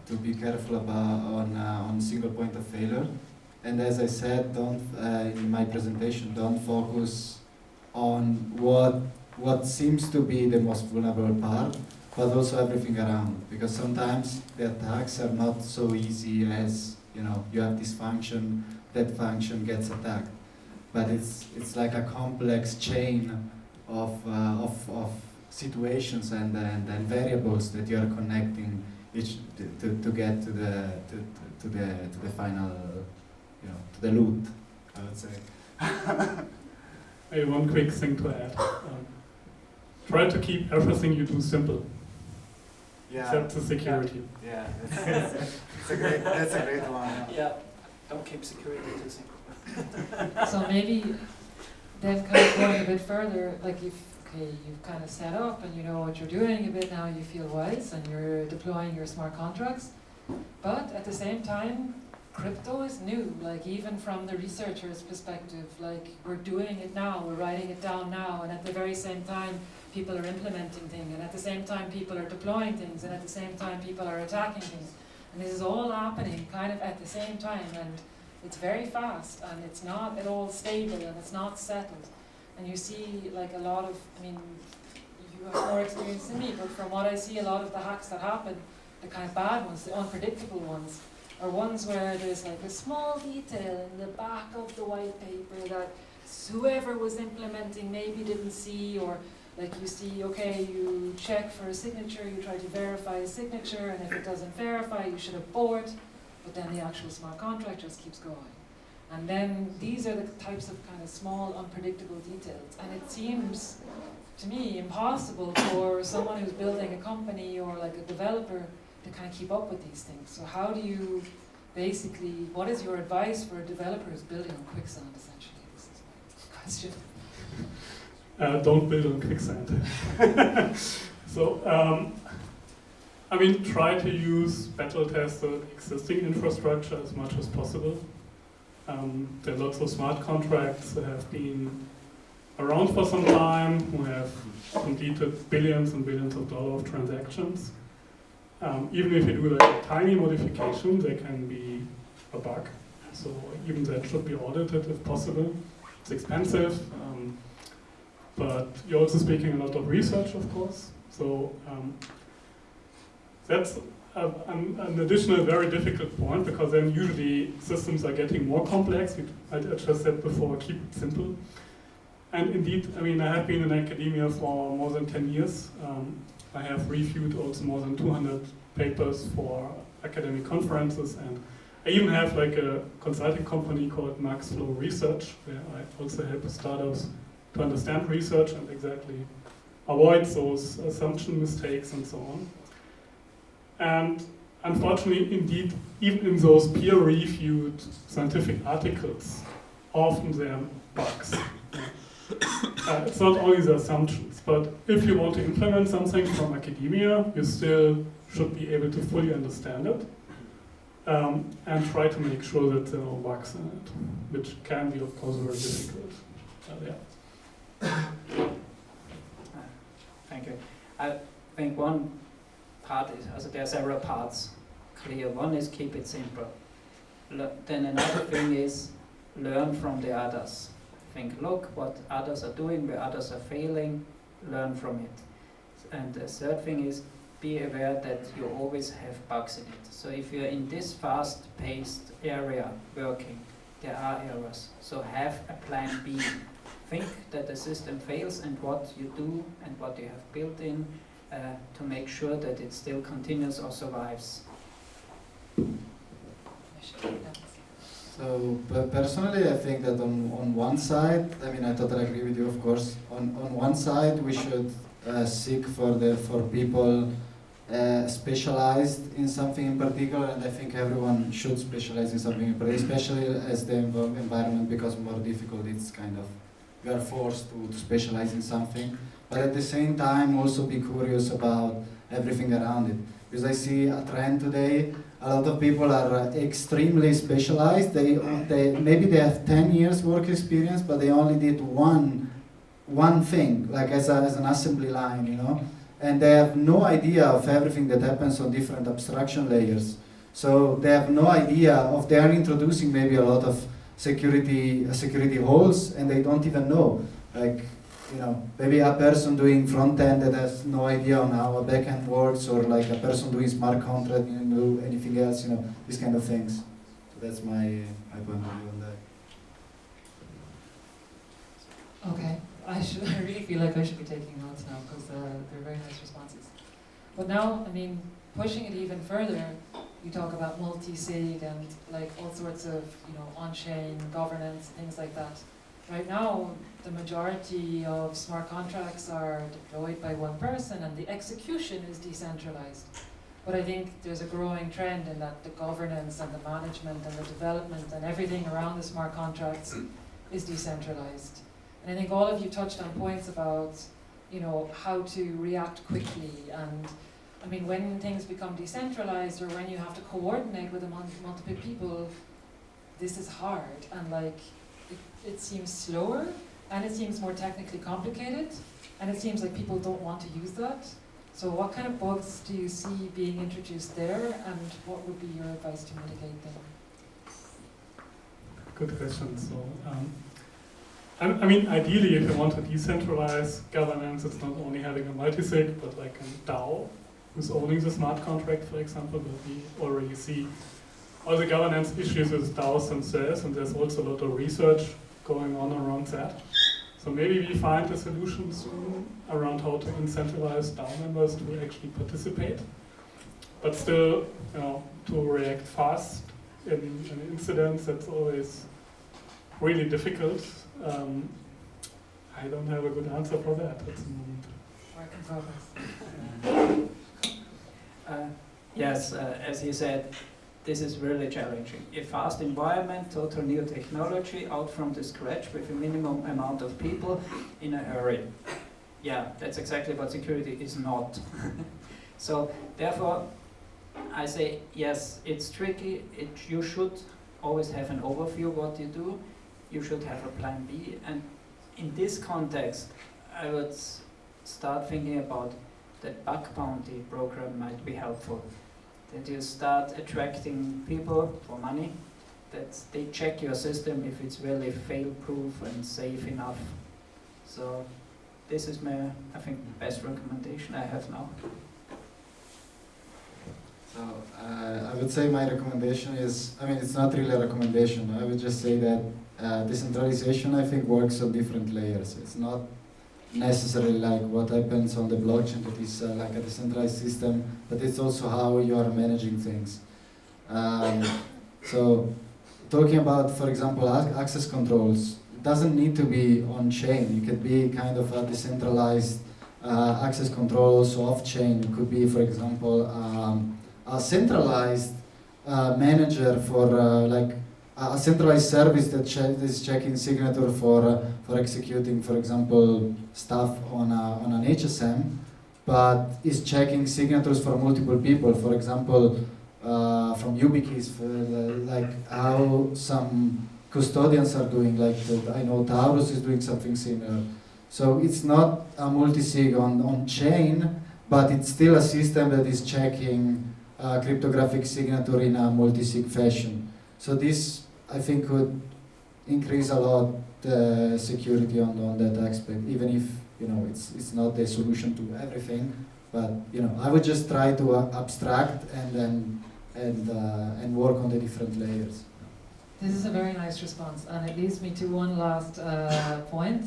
to be careful on single point of failure. And as I said, in my presentation, don't focus on what seems to be the most vulnerable part, but also everything around. Because sometimes the attacks are not so easy as, you know, you have this function, that function gets attacked. But it's like a complex chain of situations and variables that you are connecting each to get to the final, you know, to the loot, I would say. Maybe one quick thing to add. Try to keep everything you do simple. Yeah. Except the security. Yeah, that's a great one. Yeah, don't keep security too simple. So maybe then kind of going a bit further, like if you've kind of set up and you know what you're doing a bit now, you feel wise and you're deploying your smart contracts, but at the same time, crypto is new, like even from the researcher's perspective, like we're doing it now, we're writing it down now, and at the very same time, people are implementing things, and at the same time, people are deploying things, and at the same time, people are attacking things. And this is all happening kind of at the same time, and it's very fast, and it's not at all stable, and it's not settled. And you see like a lot of, I mean, you have more experience than me, but from what I see, a lot of the hacks that happen, the kind of bad ones, the unpredictable ones, are ones where there's like a small detail in the back of the white paper that whoever was implementing maybe didn't see, or like you see, okay, you check for a signature, you try to verify a signature, and if it doesn't verify, you should abort, but then the actual smart contract just keeps going. And then these are the types of kind of small, unpredictable details. And it seems, to me, impossible for someone who's building a company or like a developer to kind of keep up with these things. So how do you basically, what is your advice for a developer who's building on quicksand, essentially? This is my question. Don't build on quicksand. So, I mean, try to use battle-tested existing infrastructure as much as possible. There are lots of smart contracts that have been around for some time, who have completed billions and billions of dollars of transactions. Even if you do like a tiny modification, there can be a bug. So even that should be audited if possible. It's expensive, but you're also speaking a lot of research, of course. So that's an additional very difficult point, because then usually systems are getting more complex. I just said before, keep it simple. And indeed, I mean, I have been in academia for more than 10 years. I have reviewed also more than 200 papers for academic conferences, and I even have like a consulting company called Max Flow Research, where I also help startups to understand research and exactly avoid those assumption mistakes and so on. And unfortunately, indeed, even in those peer-reviewed scientific articles, often there are bugs. It's not only the assumptions, but if you want to implement something from academia, you still should be able to fully understand it, and try to make sure that there are no bugs in it, which can be, of course, very difficult. Thank you. I think one part is, also there are several parts clear. One is keep it simple. Then another thing is learn from the others. Think, look what others are doing, where others are failing, learn from it. And the third thing is be aware that you always have bugs in it. So if you're in this fast-paced area working, there are errors. So have a plan B. Think that the system fails and what you do and what you have built in to make sure that it still continues or survives. So personally, I think that on one side, I mean, I totally agree with you, of course. On one side, we should seek for people specialized in something in particular, and I think everyone should specialize in something in particular, especially as the environment becomes more difficult. It's kind of, we are forced to specialize in something, but at the same time also be curious about everything around it. Because I see a trend today, a lot of people are extremely specialized. Maybe they have 10 years work experience, but they only did one thing, like as an assembly line, you know, and they have no idea of everything that happens on different abstraction layers. So they have no idea of, they are introducing maybe a lot of security holes, and they don't even know. Like, you know, maybe a person doing front end that has no idea on how a back end works, or like a person doing smart contract, you know, anything else, you know, these kind of things. So that's my point of view on that. Okay, I really feel like I should be taking notes now, because they're very nice responses. But now, I mean, pushing it even further, you talk about multi-sig and like all sorts of, you know, on-chain governance, things like that. Right now, the majority of smart contracts are deployed by one person, and the execution is decentralized. But I think there's a growing trend in that the governance and the management and the development and everything around the smart contracts is decentralized. And I think all of you touched on points about, you know, how to react quickly. And I mean, when things become decentralized, or when you have to coordinate with multiple people, this is hard. And like, it seems slower, and it seems more technically complicated, and it seems like people don't want to use that. So what kind of bugs do you see being introduced there, and what would be your advice to mitigate them? Good question. So, I mean, ideally, if you want to decentralize governance, it's not only having a multisig, but like a DAO who's owning the smart contract, for example. But we already see all the governance issues with DAOs themselves, and there's also a lot of research going on around that. So maybe we find a solution soon around how to incentivize DAO members to actually participate, but still, to react fast in incidents, that's always really difficult. I don't have a good answer for that at the moment. Work in progress. Yes, as you said, this is really challenging. A fast environment, total new technology, out from the scratch with a minimum amount of people in a hurry. Yeah, that's exactly what security is not. So therefore, I say, yes, it's tricky. You should always have an overview what you do. You should have a plan B. And in this context, I would start thinking about that bug bounty program might be helpful. That you start attracting people for money, that they check your system if it's really fail-proof and safe enough. So this is my, I think, best recommendation I have now. So I would say my recommendation is, I mean, it's not really a recommendation. I would just say that decentralization, I think, works on different layers. It's not necessarily like what happens on the blockchain that is like a decentralized system, but it's also how you are managing things. So talking about, for example, access controls, it doesn't need to be on-chain. It could be kind of a decentralized access control, also off-chain. It could be, for example, a centralized manager for like a centralized service that is checking signature for executing, for example, stuff on an HSM, but is checking signatures for multiple people. For example, from YubiKeys, like how some custodians are doing. Like I know Taurus is doing something similar. So it's not a multi-sig on chain, but it's still a system that is checking cryptographic signature in a multi-sig fashion. So this, I think, could increase a lot the security on that aspect, even if it's not the solution to everything. But I would just try to abstract and work on the different layers. This is a very nice response, and it leads me to one last point.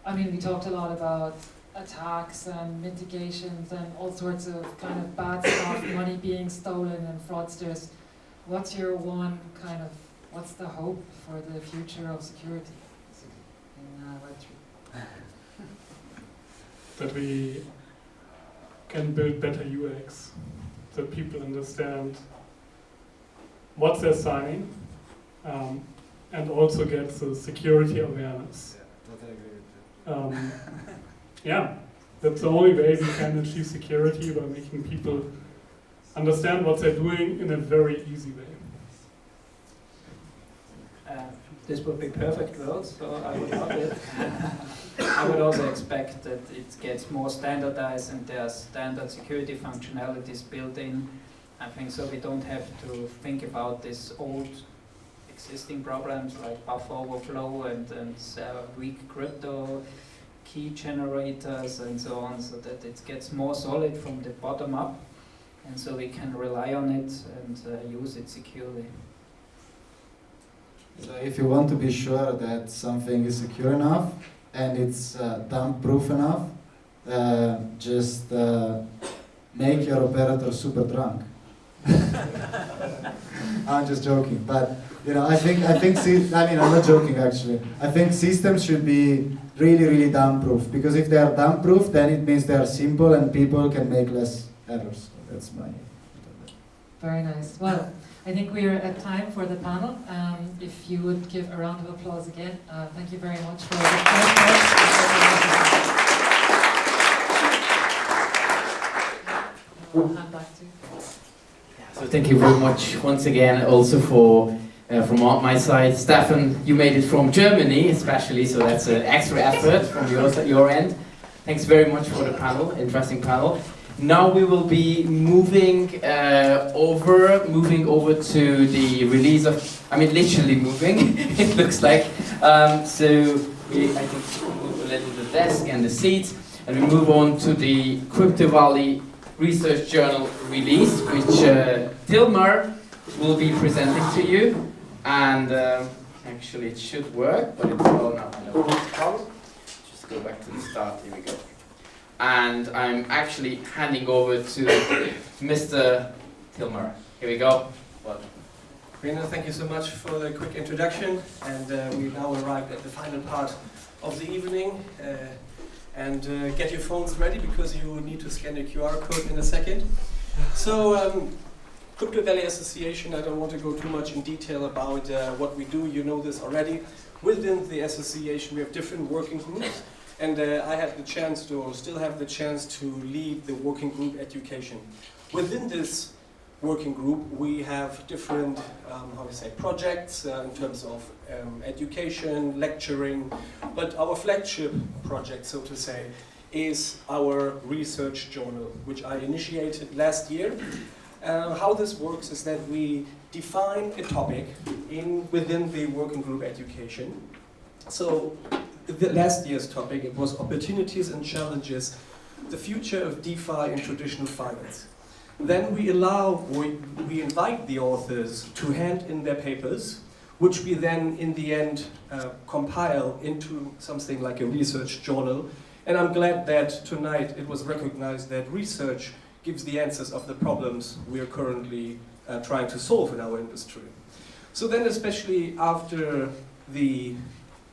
I mean, we talked a lot about attacks and mitigations and all sorts of kind of bad stuff, money being stolen and fraudsters. What's your one kind of, what's the hope for the future of security in Web3? That we can build better UX, that people understand what they're signing, and also get the security awareness. Yeah, totally agree with you. Yeah, that's the only way we can achieve security, by making people understand what they're doing in a very easy way. This would be perfect world, so I would love it. I would also expect that it gets more standardized and there's standard security functionalities built in. I think so we don't have to think about these old existing problems like buffer overflow and weak crypto key generators and so on, so that it gets more solid from the bottom up, and so we can rely on it and use it securely. So if you want to be sure that something is secure enough and it's dump-proof enough, just make your operator super drunk. I'm just joking, but I think I'm not joking actually. I think systems should be really dump-proof, because if they are dump-proof, then it means they are simple and people can make less errors. That's my. Very nice. Well, I think we are at time for the panel. If you would give a round of applause again, thank you very much for the first part. Hand back to you. So thank you very much once again, also for from my side. Stefan, you made it from Germany especially, so that's an extra effort from your end. Thanks very much for the panel, interesting panel. Now we will be moving over to the release of, literally moving, it looks like. So I think we'll move a little the desk and the seats, and we move on to the Crypto Valley Research Journal release, which Dilmar will be presenting to you. And actually it should work, but it's, oh no, I know it's called. go back to the start. Here we go. And I'm actually handing over to Mr. Tilmer. Here we go. Welcome. Rena, thank you so much for the quick introduction, and we now arrived at the final part of the evening. Get your phones ready because you need to scan the QR code in a second. So, Crypto Valley Association, I don't want to go too much in detail about what we do, you know this already. Within the association we have different working groups, and I had the chance to, or still have the chance to lead the working group education. Within this working group we have different, projects in terms of education, lecturing, but our flagship project, so to say, is our research journal, which I initiated last year. How this works is that we define a topic within the working group education. So the last year's topic, it was opportunities and challenges, the future of DeFi in traditional finance. Then we invite the authors to hand in their papers, which we then in the end compile into something like a research journal. And I'm glad that tonight it was recognized that research gives the answers of the problems we are currently trying to solve in our industry. So then, especially after the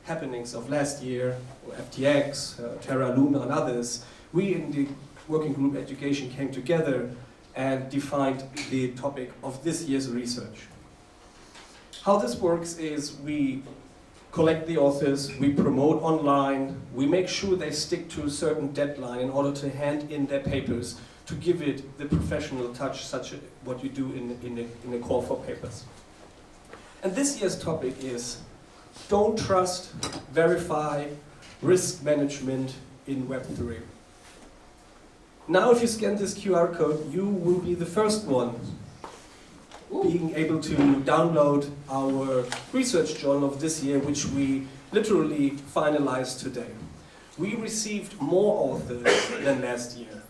happenings of last year, or FTX, Terra Luna and others, we in the working group education came together and defined the topic of this year's research. How this works is we collect the authors, we promote online, we make sure they stick to a certain deadline in order to hand in their papers to give it the professional touch, such as what you do in a call for papers. And this year's topic is don't trust, verify, risk management in Web3. Now if you scan this QR code, you will be the first one being able to download our research journal of this year, which we literally finalized today. We received more authors than last year.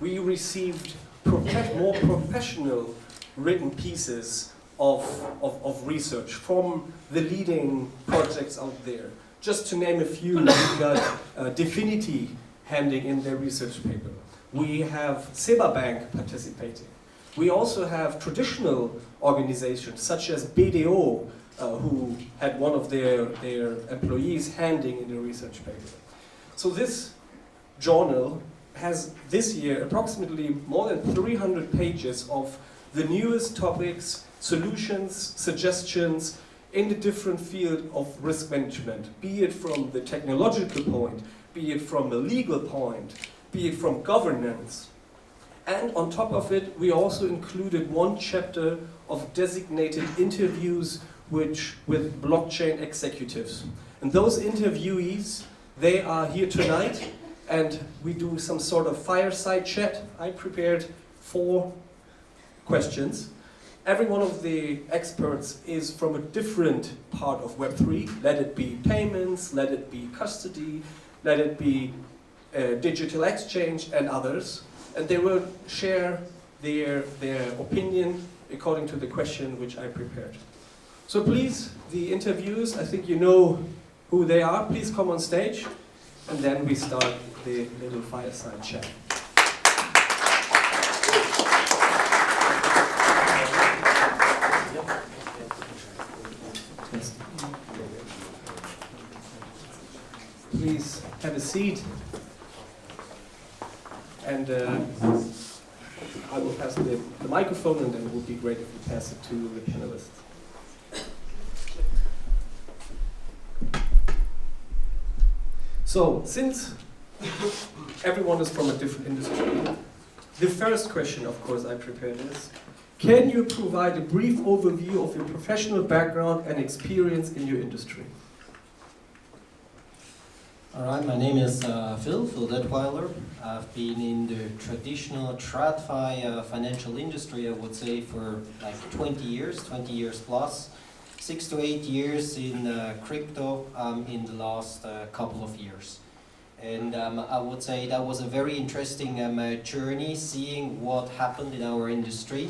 We received more professional written pieces of research from the leading projects out there. Just to name a few, we got Definity handing in their research paper. We have Bank participating. We also have traditional organizations such as BDO, who had one of their employees handing in the research paper. So this journal has this year approximately more than 300 pages of the newest topics, solutions, suggestions in the different field of risk management, be it from the technological point, be it from a legal point, be it from governance. And on top of it, we also included one chapter of designated interviews with blockchain executives. And those interviewees, they are here tonight, and we do some sort of fireside chat. I prepared 4 questions. Every one of the experts is from a different part of Web3. Let it be payments, let it be custody, let it be digital exchange and others. And they will share their opinion according to the question which I prepared. So please, the interviews, I think you know who they are. Please come on stage, and then we start the little fireside chat. Please have a seat. And I will pass the microphone, and then it would be great if we pass it to the panelists. So, since everyone is from a different industry, the first question, of course, I prepared is, can you provide a brief overview of your professional background and experience in your industry? Alright, my name is Phil Detweiler. I've been in the traditional TradFi financial industry, I would say, for like 20 years plus. 6 to 8 years in crypto in the last couple of years. And I would say that was a very interesting journey, seeing what happened in our industry.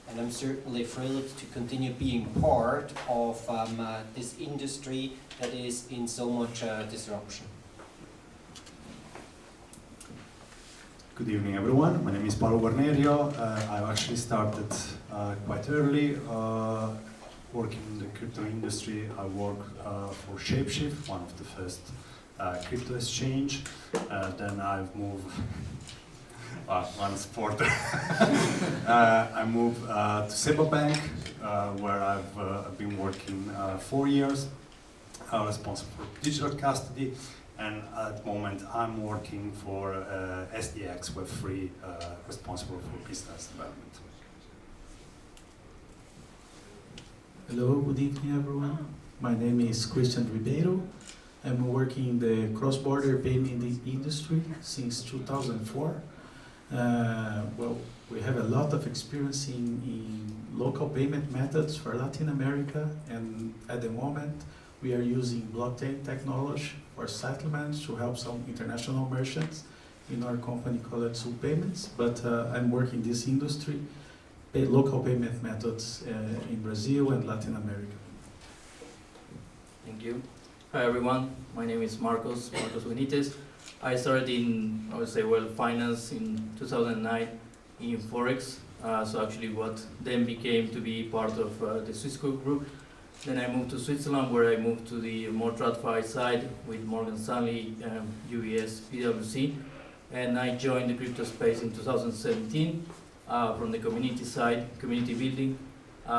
And I'm certainly thrilled to continue being part of this industry that is in so much disruption. Good evening, everyone. My name is Paolo Guarnerio. I actually started quite early working in the crypto industry. I work for Shapeshift, one of the first crypto exchange. Then I've moved, one supporter. I moved to Seba Bank, where I've been working 4 years, responsible for digital custody. And at the moment, I'm working for SDX Web3, responsible for business development. Hello, good evening, everyone. My name is Christian Ribeiro. I'm working in the cross-border payment industry since 2004. Well, we have a lot of experience in local payment methods for Latin America, and at the moment, we are using blockchain technology for settlements to help some international merchants in our company called Sul Payments. But I'm working in this industry, local payment methods in Brazil and Latin America. Thank you. Hi everyone, my name is Marcos Benitez. I started in, I would say, well, finance in 2009 in Forex. So actually what then became to be part of the Swissquote group. Then I moved to Switzerland, where I moved to the more TradFi side with Morgan Stanley, UBS, PwC. And I joined the crypto space in 2017 from the community side, community building,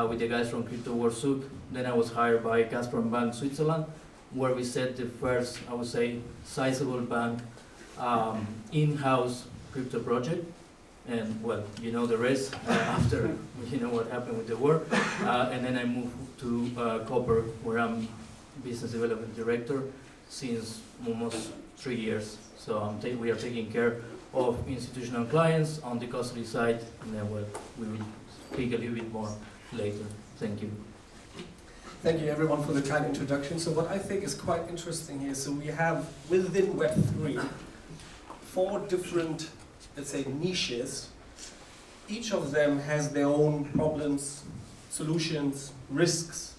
with the guys from Crypto Warsaw. Then I was hired by Gazprom Bank Switzerland, where we set the first, I would say, sizable bank in-house crypto project. And well, you know the rest after you know what happened with the war. And then I moved to Copper, where I'm business development director since almost 3 years. So we are taking care of institutional clients on the custody side, and then well, we will speak a little bit more later. Thank you. Thank you everyone for the kind introduction. So what I think is quite interesting here, so we have within Web3 4 different, let's say, niches. Each of them has their own problems, solutions, risks.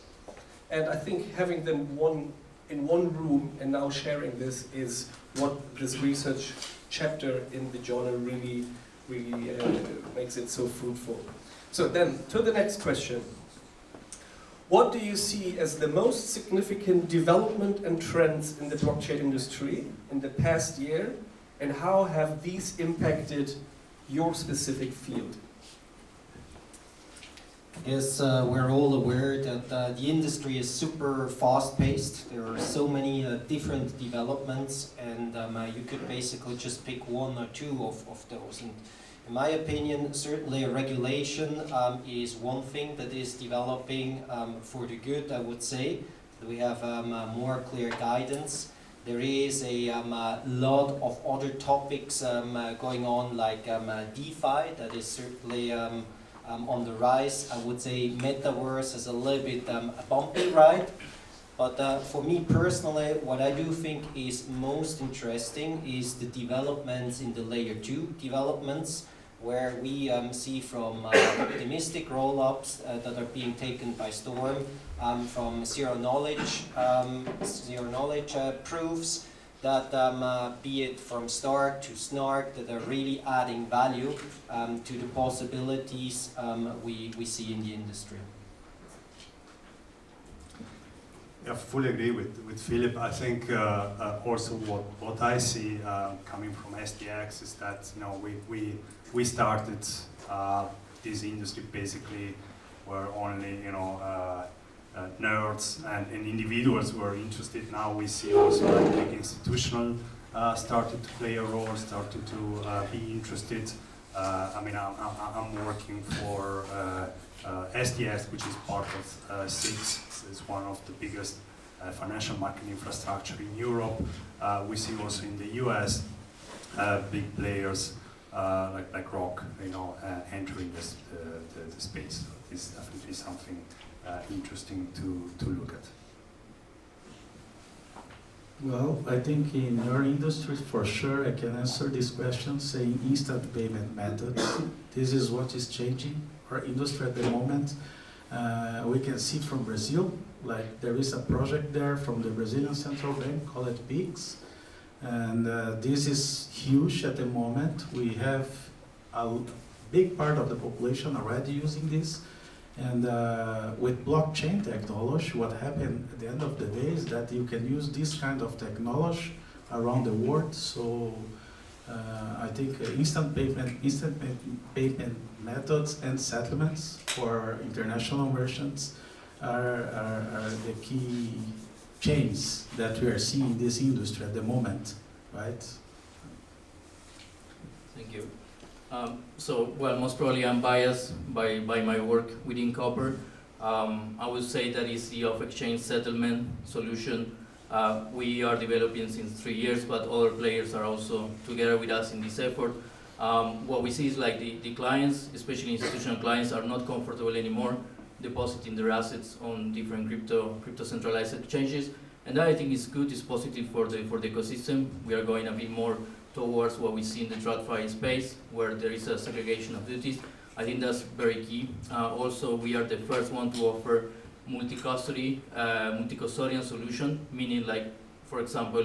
And I think having them in one room and now sharing this is what this research chapter in the journal really makes it so fruitful. So then, to the next question. What do you see as the most significant development and trends in the blockchain industry in the past year, and how have these impacted your specific field? Yes, we're all aware that the industry is super fast-paced. There are so many different developments, and you could basically just pick 1 or 2 of those. And in my opinion, certainly a regulation is one thing that is developing for the good, I would say. We have more clear guidance. There is a lot of other topics going on, like DeFi, that is certainly on the rise. I would say Metaverse is a little bit a bumpy ride. But for me personally, what I do think is most interesting is the developments in the layer 2 developments, where we see from optimistic roll-ups that are being taken by storm, from zero knowledge proofs that be it from start to snark, that are really adding value to the possibilities we see in the industry. I fully agree with Philip. I think also what I see coming from SDX is that we started this industry basically where only nerds and individuals were interested. Now we see also like big institutional started to play a role, started to be interested. I mean, I'm working for SDX, which is part of SIX. It's one of the biggest financial market infrastructure in Europe. We see also in the US big players like BlackRock, entering the space. So this is definitely something interesting to look at. Well, I think in our industry, for sure, I can answer this question saying instant payment methods. This is what is changing our industry at the moment. We can see from Brazil, like there is a project there from the Brazilian Central Bank called PIX, And this is huge at the moment. We have a big part of the population already using this. And with blockchain technology, what happened at the end of the day is that you can use this kind of technology around the world. So I think instant payment methods and settlements for international merchants are the key change that we are seeing in this industry at the moment, right? Thank you. Well, most probably I'm biased by my work within Copper. I would say that is the off-exchange settlement solution. We are developing since 3 years, but other players are also together with us in this effort. What we see is like the clients, especially institutional clients, are not comfortable anymore depositing their assets on different crypto centralized exchanges, and that I think is good, is positive for the ecosystem. We are going a bit more towards what we see in the TradFi space, where there is a segregation of duties. I think that's very key. Also, we are the first one to offer multi-custodian solution, meaning like, for example,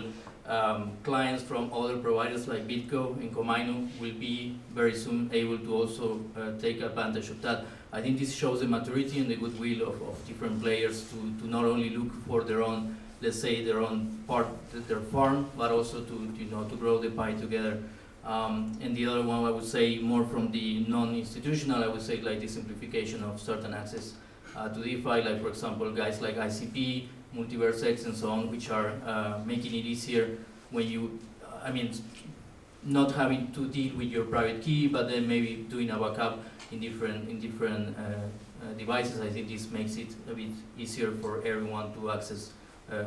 clients from other providers like Bitco and Comaino will be very soon able to also take advantage of that. I think this shows the maturity and the goodwill of different players to not only look for their own, let's say, their own part, their farm, but also to grow the pie together. And the other one, I would say, more from the non-institutional, I would say like the simplification of certain access to DeFi, like for example, guys like ICP, Multiverse X and so on, which are making it easier when you, not having to deal with your private key, but then maybe doing a backup in different devices. I think this makes it a bit easier for everyone to access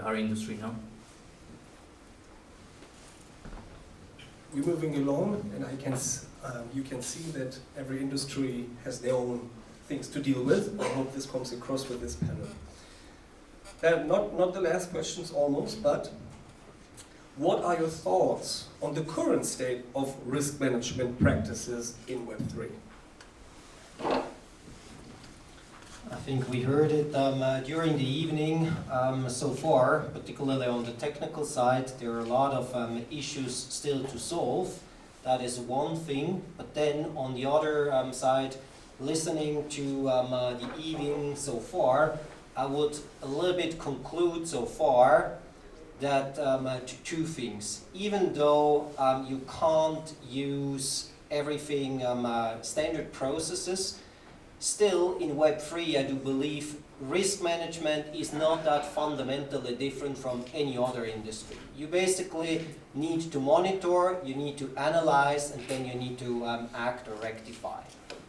our industry now. We're moving along, and you can see that every industry has their own things to deal with. I hope this comes across with this panel. Not the last questions almost, but what are your thoughts on the current state of risk management practices in Web3? I think we heard it during the evening so far, particularly on the technical side. There are a lot of issues still to solve. That is one thing. But then on the other side, listening to the evening so far, I would a little bit conclude so far that two things. Even though you can't use everything standard processes, still in Web3 I do believe risk management is not that fundamentally different from any other industry. You basically need to monitor, you need to analyze, and then you need to act or rectify.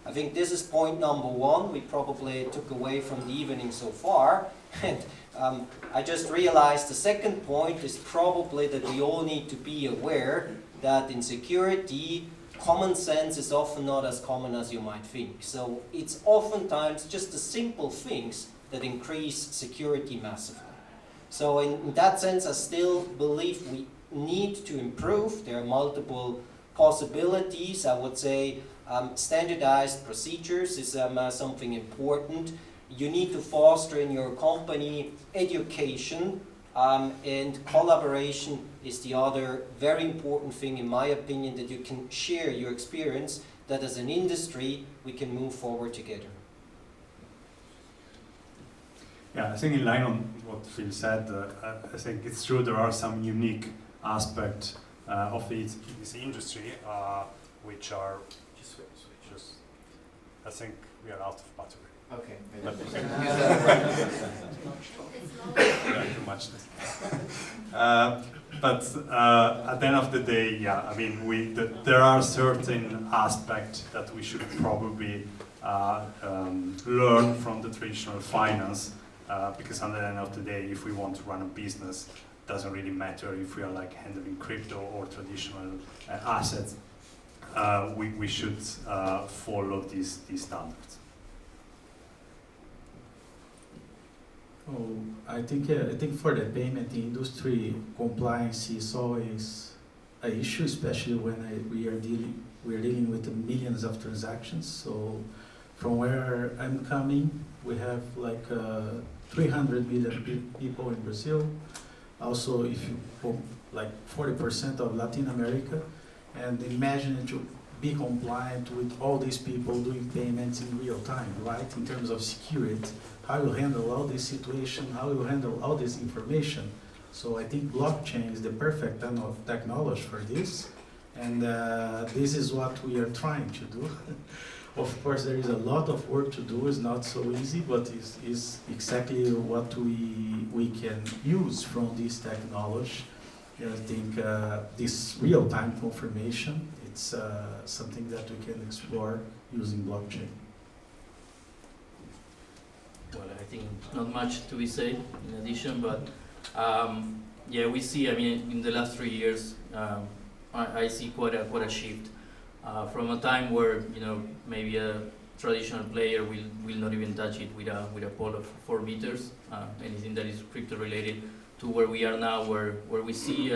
I think this is point number one we probably took away from the evening so far. And I just realized the second point is probably that we all need to be aware that in security, common sense is often not as common as you might think. So it's oftentimes just the simple things that increase security massively. So in that sense, I still believe we need to improve. There are multiple possibilities. I would say standardized procedures is something important. You need to foster in your company education, and collaboration is the other very important thing, in my opinion, that you can share your experience, that as an industry we can move forward together. Yeah, I think in line on what Phil said, I think it's true there are some unique aspects of this industry which are just, I think we are out of battery. Okay. Yeah, too much. But at the end of the day, yeah, I mean, there are certain aspects that we should probably learn from the traditional finance, because at the end of the day, if we want to run a business, it doesn't really matter if we are like handling crypto or traditional assets. We should follow these standards. Oh, I think for the payment industry, compliance is always an issue, especially when we are dealing with millions of transactions. So, from where I'm coming, we have like 300 million people in Brazil. Also, if you like 40% of Latin America, and imagine to be compliant with all these people doing payments in real time, right? In terms of security, how you handle all this situation, how you handle all this information. So I think blockchain is the perfect technology for this, and this is what we are trying to do. Of course, there is a lot of work to do. It's not so easy, but it's exactly what we can use from this technology. I think this real-time confirmation, it's something that we can explore using blockchain. Well, I think not much to be said in addition, but yeah, we see. I mean, in the last 3 years, I see quite a shift from a time where maybe a traditional player will not even touch it with a pole of 4 meters, anything that is crypto related, to where we are now, where we see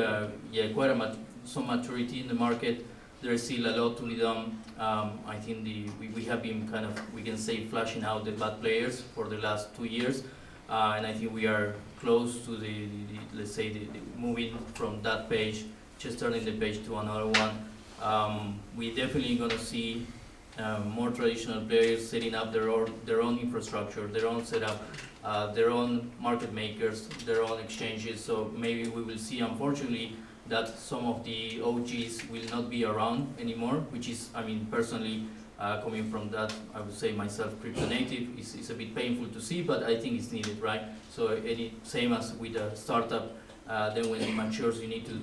quite some maturity in the market. There is still a lot to be done. I think we have been kind of, we can say, flashing out the bad players for the last 2 years, and I think we are close to the let's say the moving from that page, just turning the page to another one. We definitely gonna see more traditional players setting up their own infrastructure, their own setup, their own market makers, their own exchanges. So maybe we will see, unfortunately, that some of the OGs will not be around anymore, which is, I mean, personally, coming from that, I would say myself, crypto native, is a bit painful to see, but I think it's needed, right? So same as with a startup, then when it matures, you need to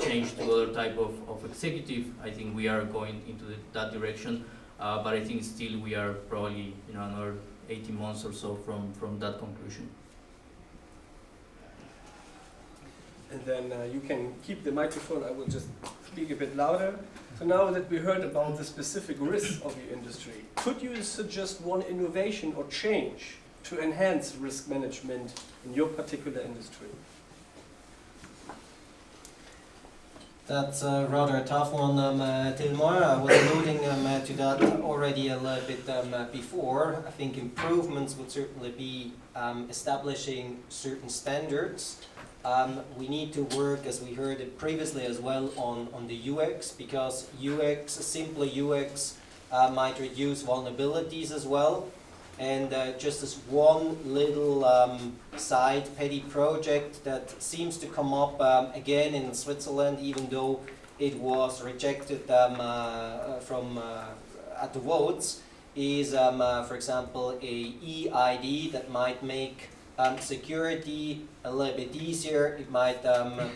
change to other type of executive. I think we are going into that direction, but I think still we are probably another 18 months or so from that conclusion. And then you can keep the microphone. I will just speak a bit louder. So now that we heard about the specific risks of your industry, could you suggest one innovation or change to enhance risk management in your particular industry? That's rather a tough one, Tilmar. I was alluding to that already a little bit before. I think improvements would certainly be establishing certain standards. We need to work, as we heard it previously as well, on the UX, because simply UX might reduce vulnerabilities as well. And just as one little side petty project that seems to come up again in Switzerland, even though it was rejected from at the votes, is, for example, a EID that might make security a little bit easier. It might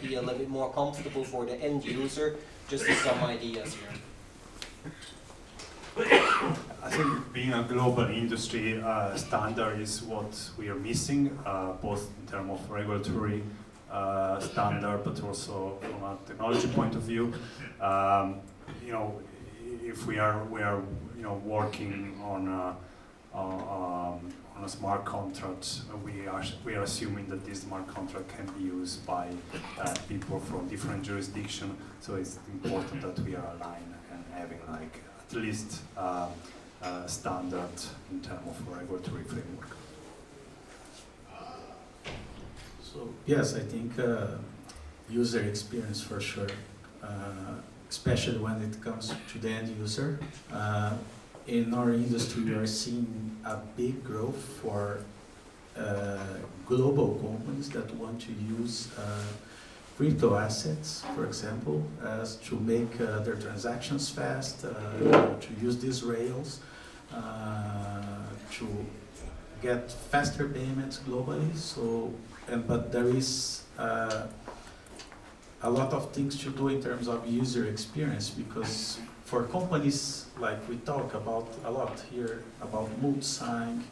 be a little bit more comfortable for the end user. Just as some ideas here. I think being a global industry standard is what we are missing, both in terms of regulatory standard, but also from a technology point of view. If we are working on a smart contract, we are assuming that this smart contract can be used by people from different jurisdictions. So it's important that we are aligned and having at least standard in terms of regulatory framework. So yes, I think user experience for sure, especially when it comes to the end user. In our industry, we are seeing a big growth for global companies that want to use crypto assets, for example, as to make their transactions fast, to use these rails, to get faster payments globally. So, but there is a lot of things to do in terms of user experience, because for companies, like we talk about a lot here, about multi-sign,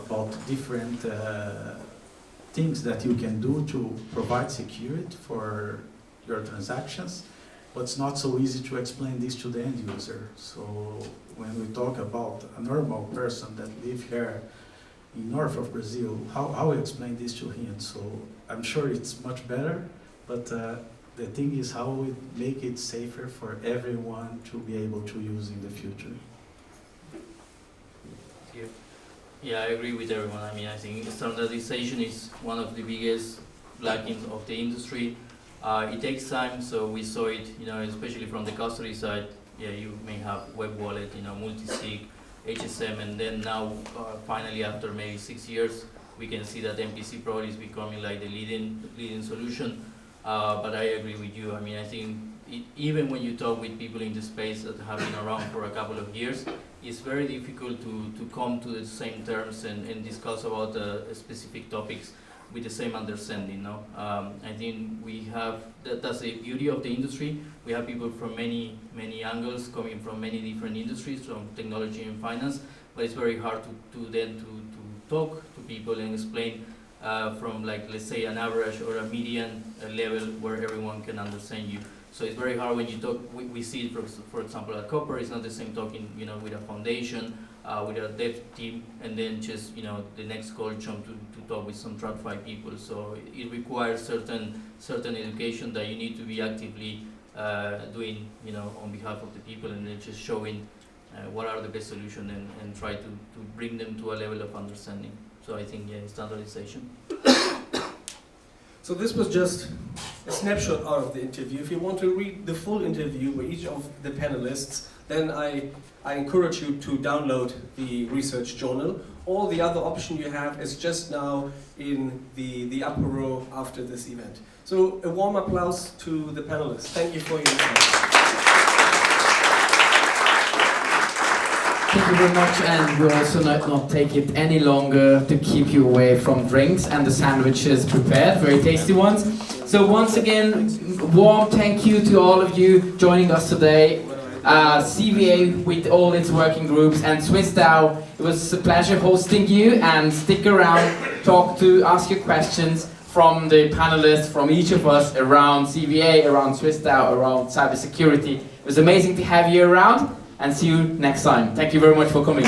about different things that you can do to provide security for your transactions, but it's not so easy to explain this to the end user. So when we talk about a normal person that lives here in north of Brazil, how we explain this to him? So I'm sure it's much better, but the thing is how we make it safer for everyone to be able to use in the future. Yeah, I agree with everyone. I mean, I think standardization is one of the biggest lackings of the industry. It takes time, so we saw it, especially from the custody side. Yeah, you may have web wallet, multi-sig, HSM, and then now, finally, after maybe 6 years, we can see that MPC probably is becoming like the leading solution. But I agree with you. I mean, I think even when you talk with people in the space that have been around for a couple of years, it's very difficult to come to the same terms and discuss about specific topics with the same understanding. No? I think we have, that's the beauty of the industry. We have people from many angles coming from many different industries, from technology and finance, but it's very hard to talk to people and explain from, like, let's say an average or a median level where everyone can understand you. So it's very hard when you talk. We see it, for example, at Copper. It's not the same talking, with a foundation, with a dev team, and then just, the next call jump to talk with some TradFi people. So it requires certain education that you need to be actively doing, on behalf of the people, and then just showing what are the best solutions and try to bring them to a level of understanding. So I think, standardization. So this was just a snapshot out of the interview. If you want to read the full interview with each of the panelists, then I encourage you to download the research journal. All the other option you have is just now in the upper row after this event. So a warm applause to the panelists. Thank you for your time. Thank you very much, and we'll also not take it any longer to keep you away from drinks and the sandwiches prepared, very tasty ones. So once again, warm thank you to all of you joining us today. CVA with all its working groups, and swissDAO, it was a pleasure hosting you, and stick around, ask your questions from the panelists, from each of us around CVA, around swissDAO, around cybersecurity. It was amazing to have you around, and see you next time. Thank you very much for coming.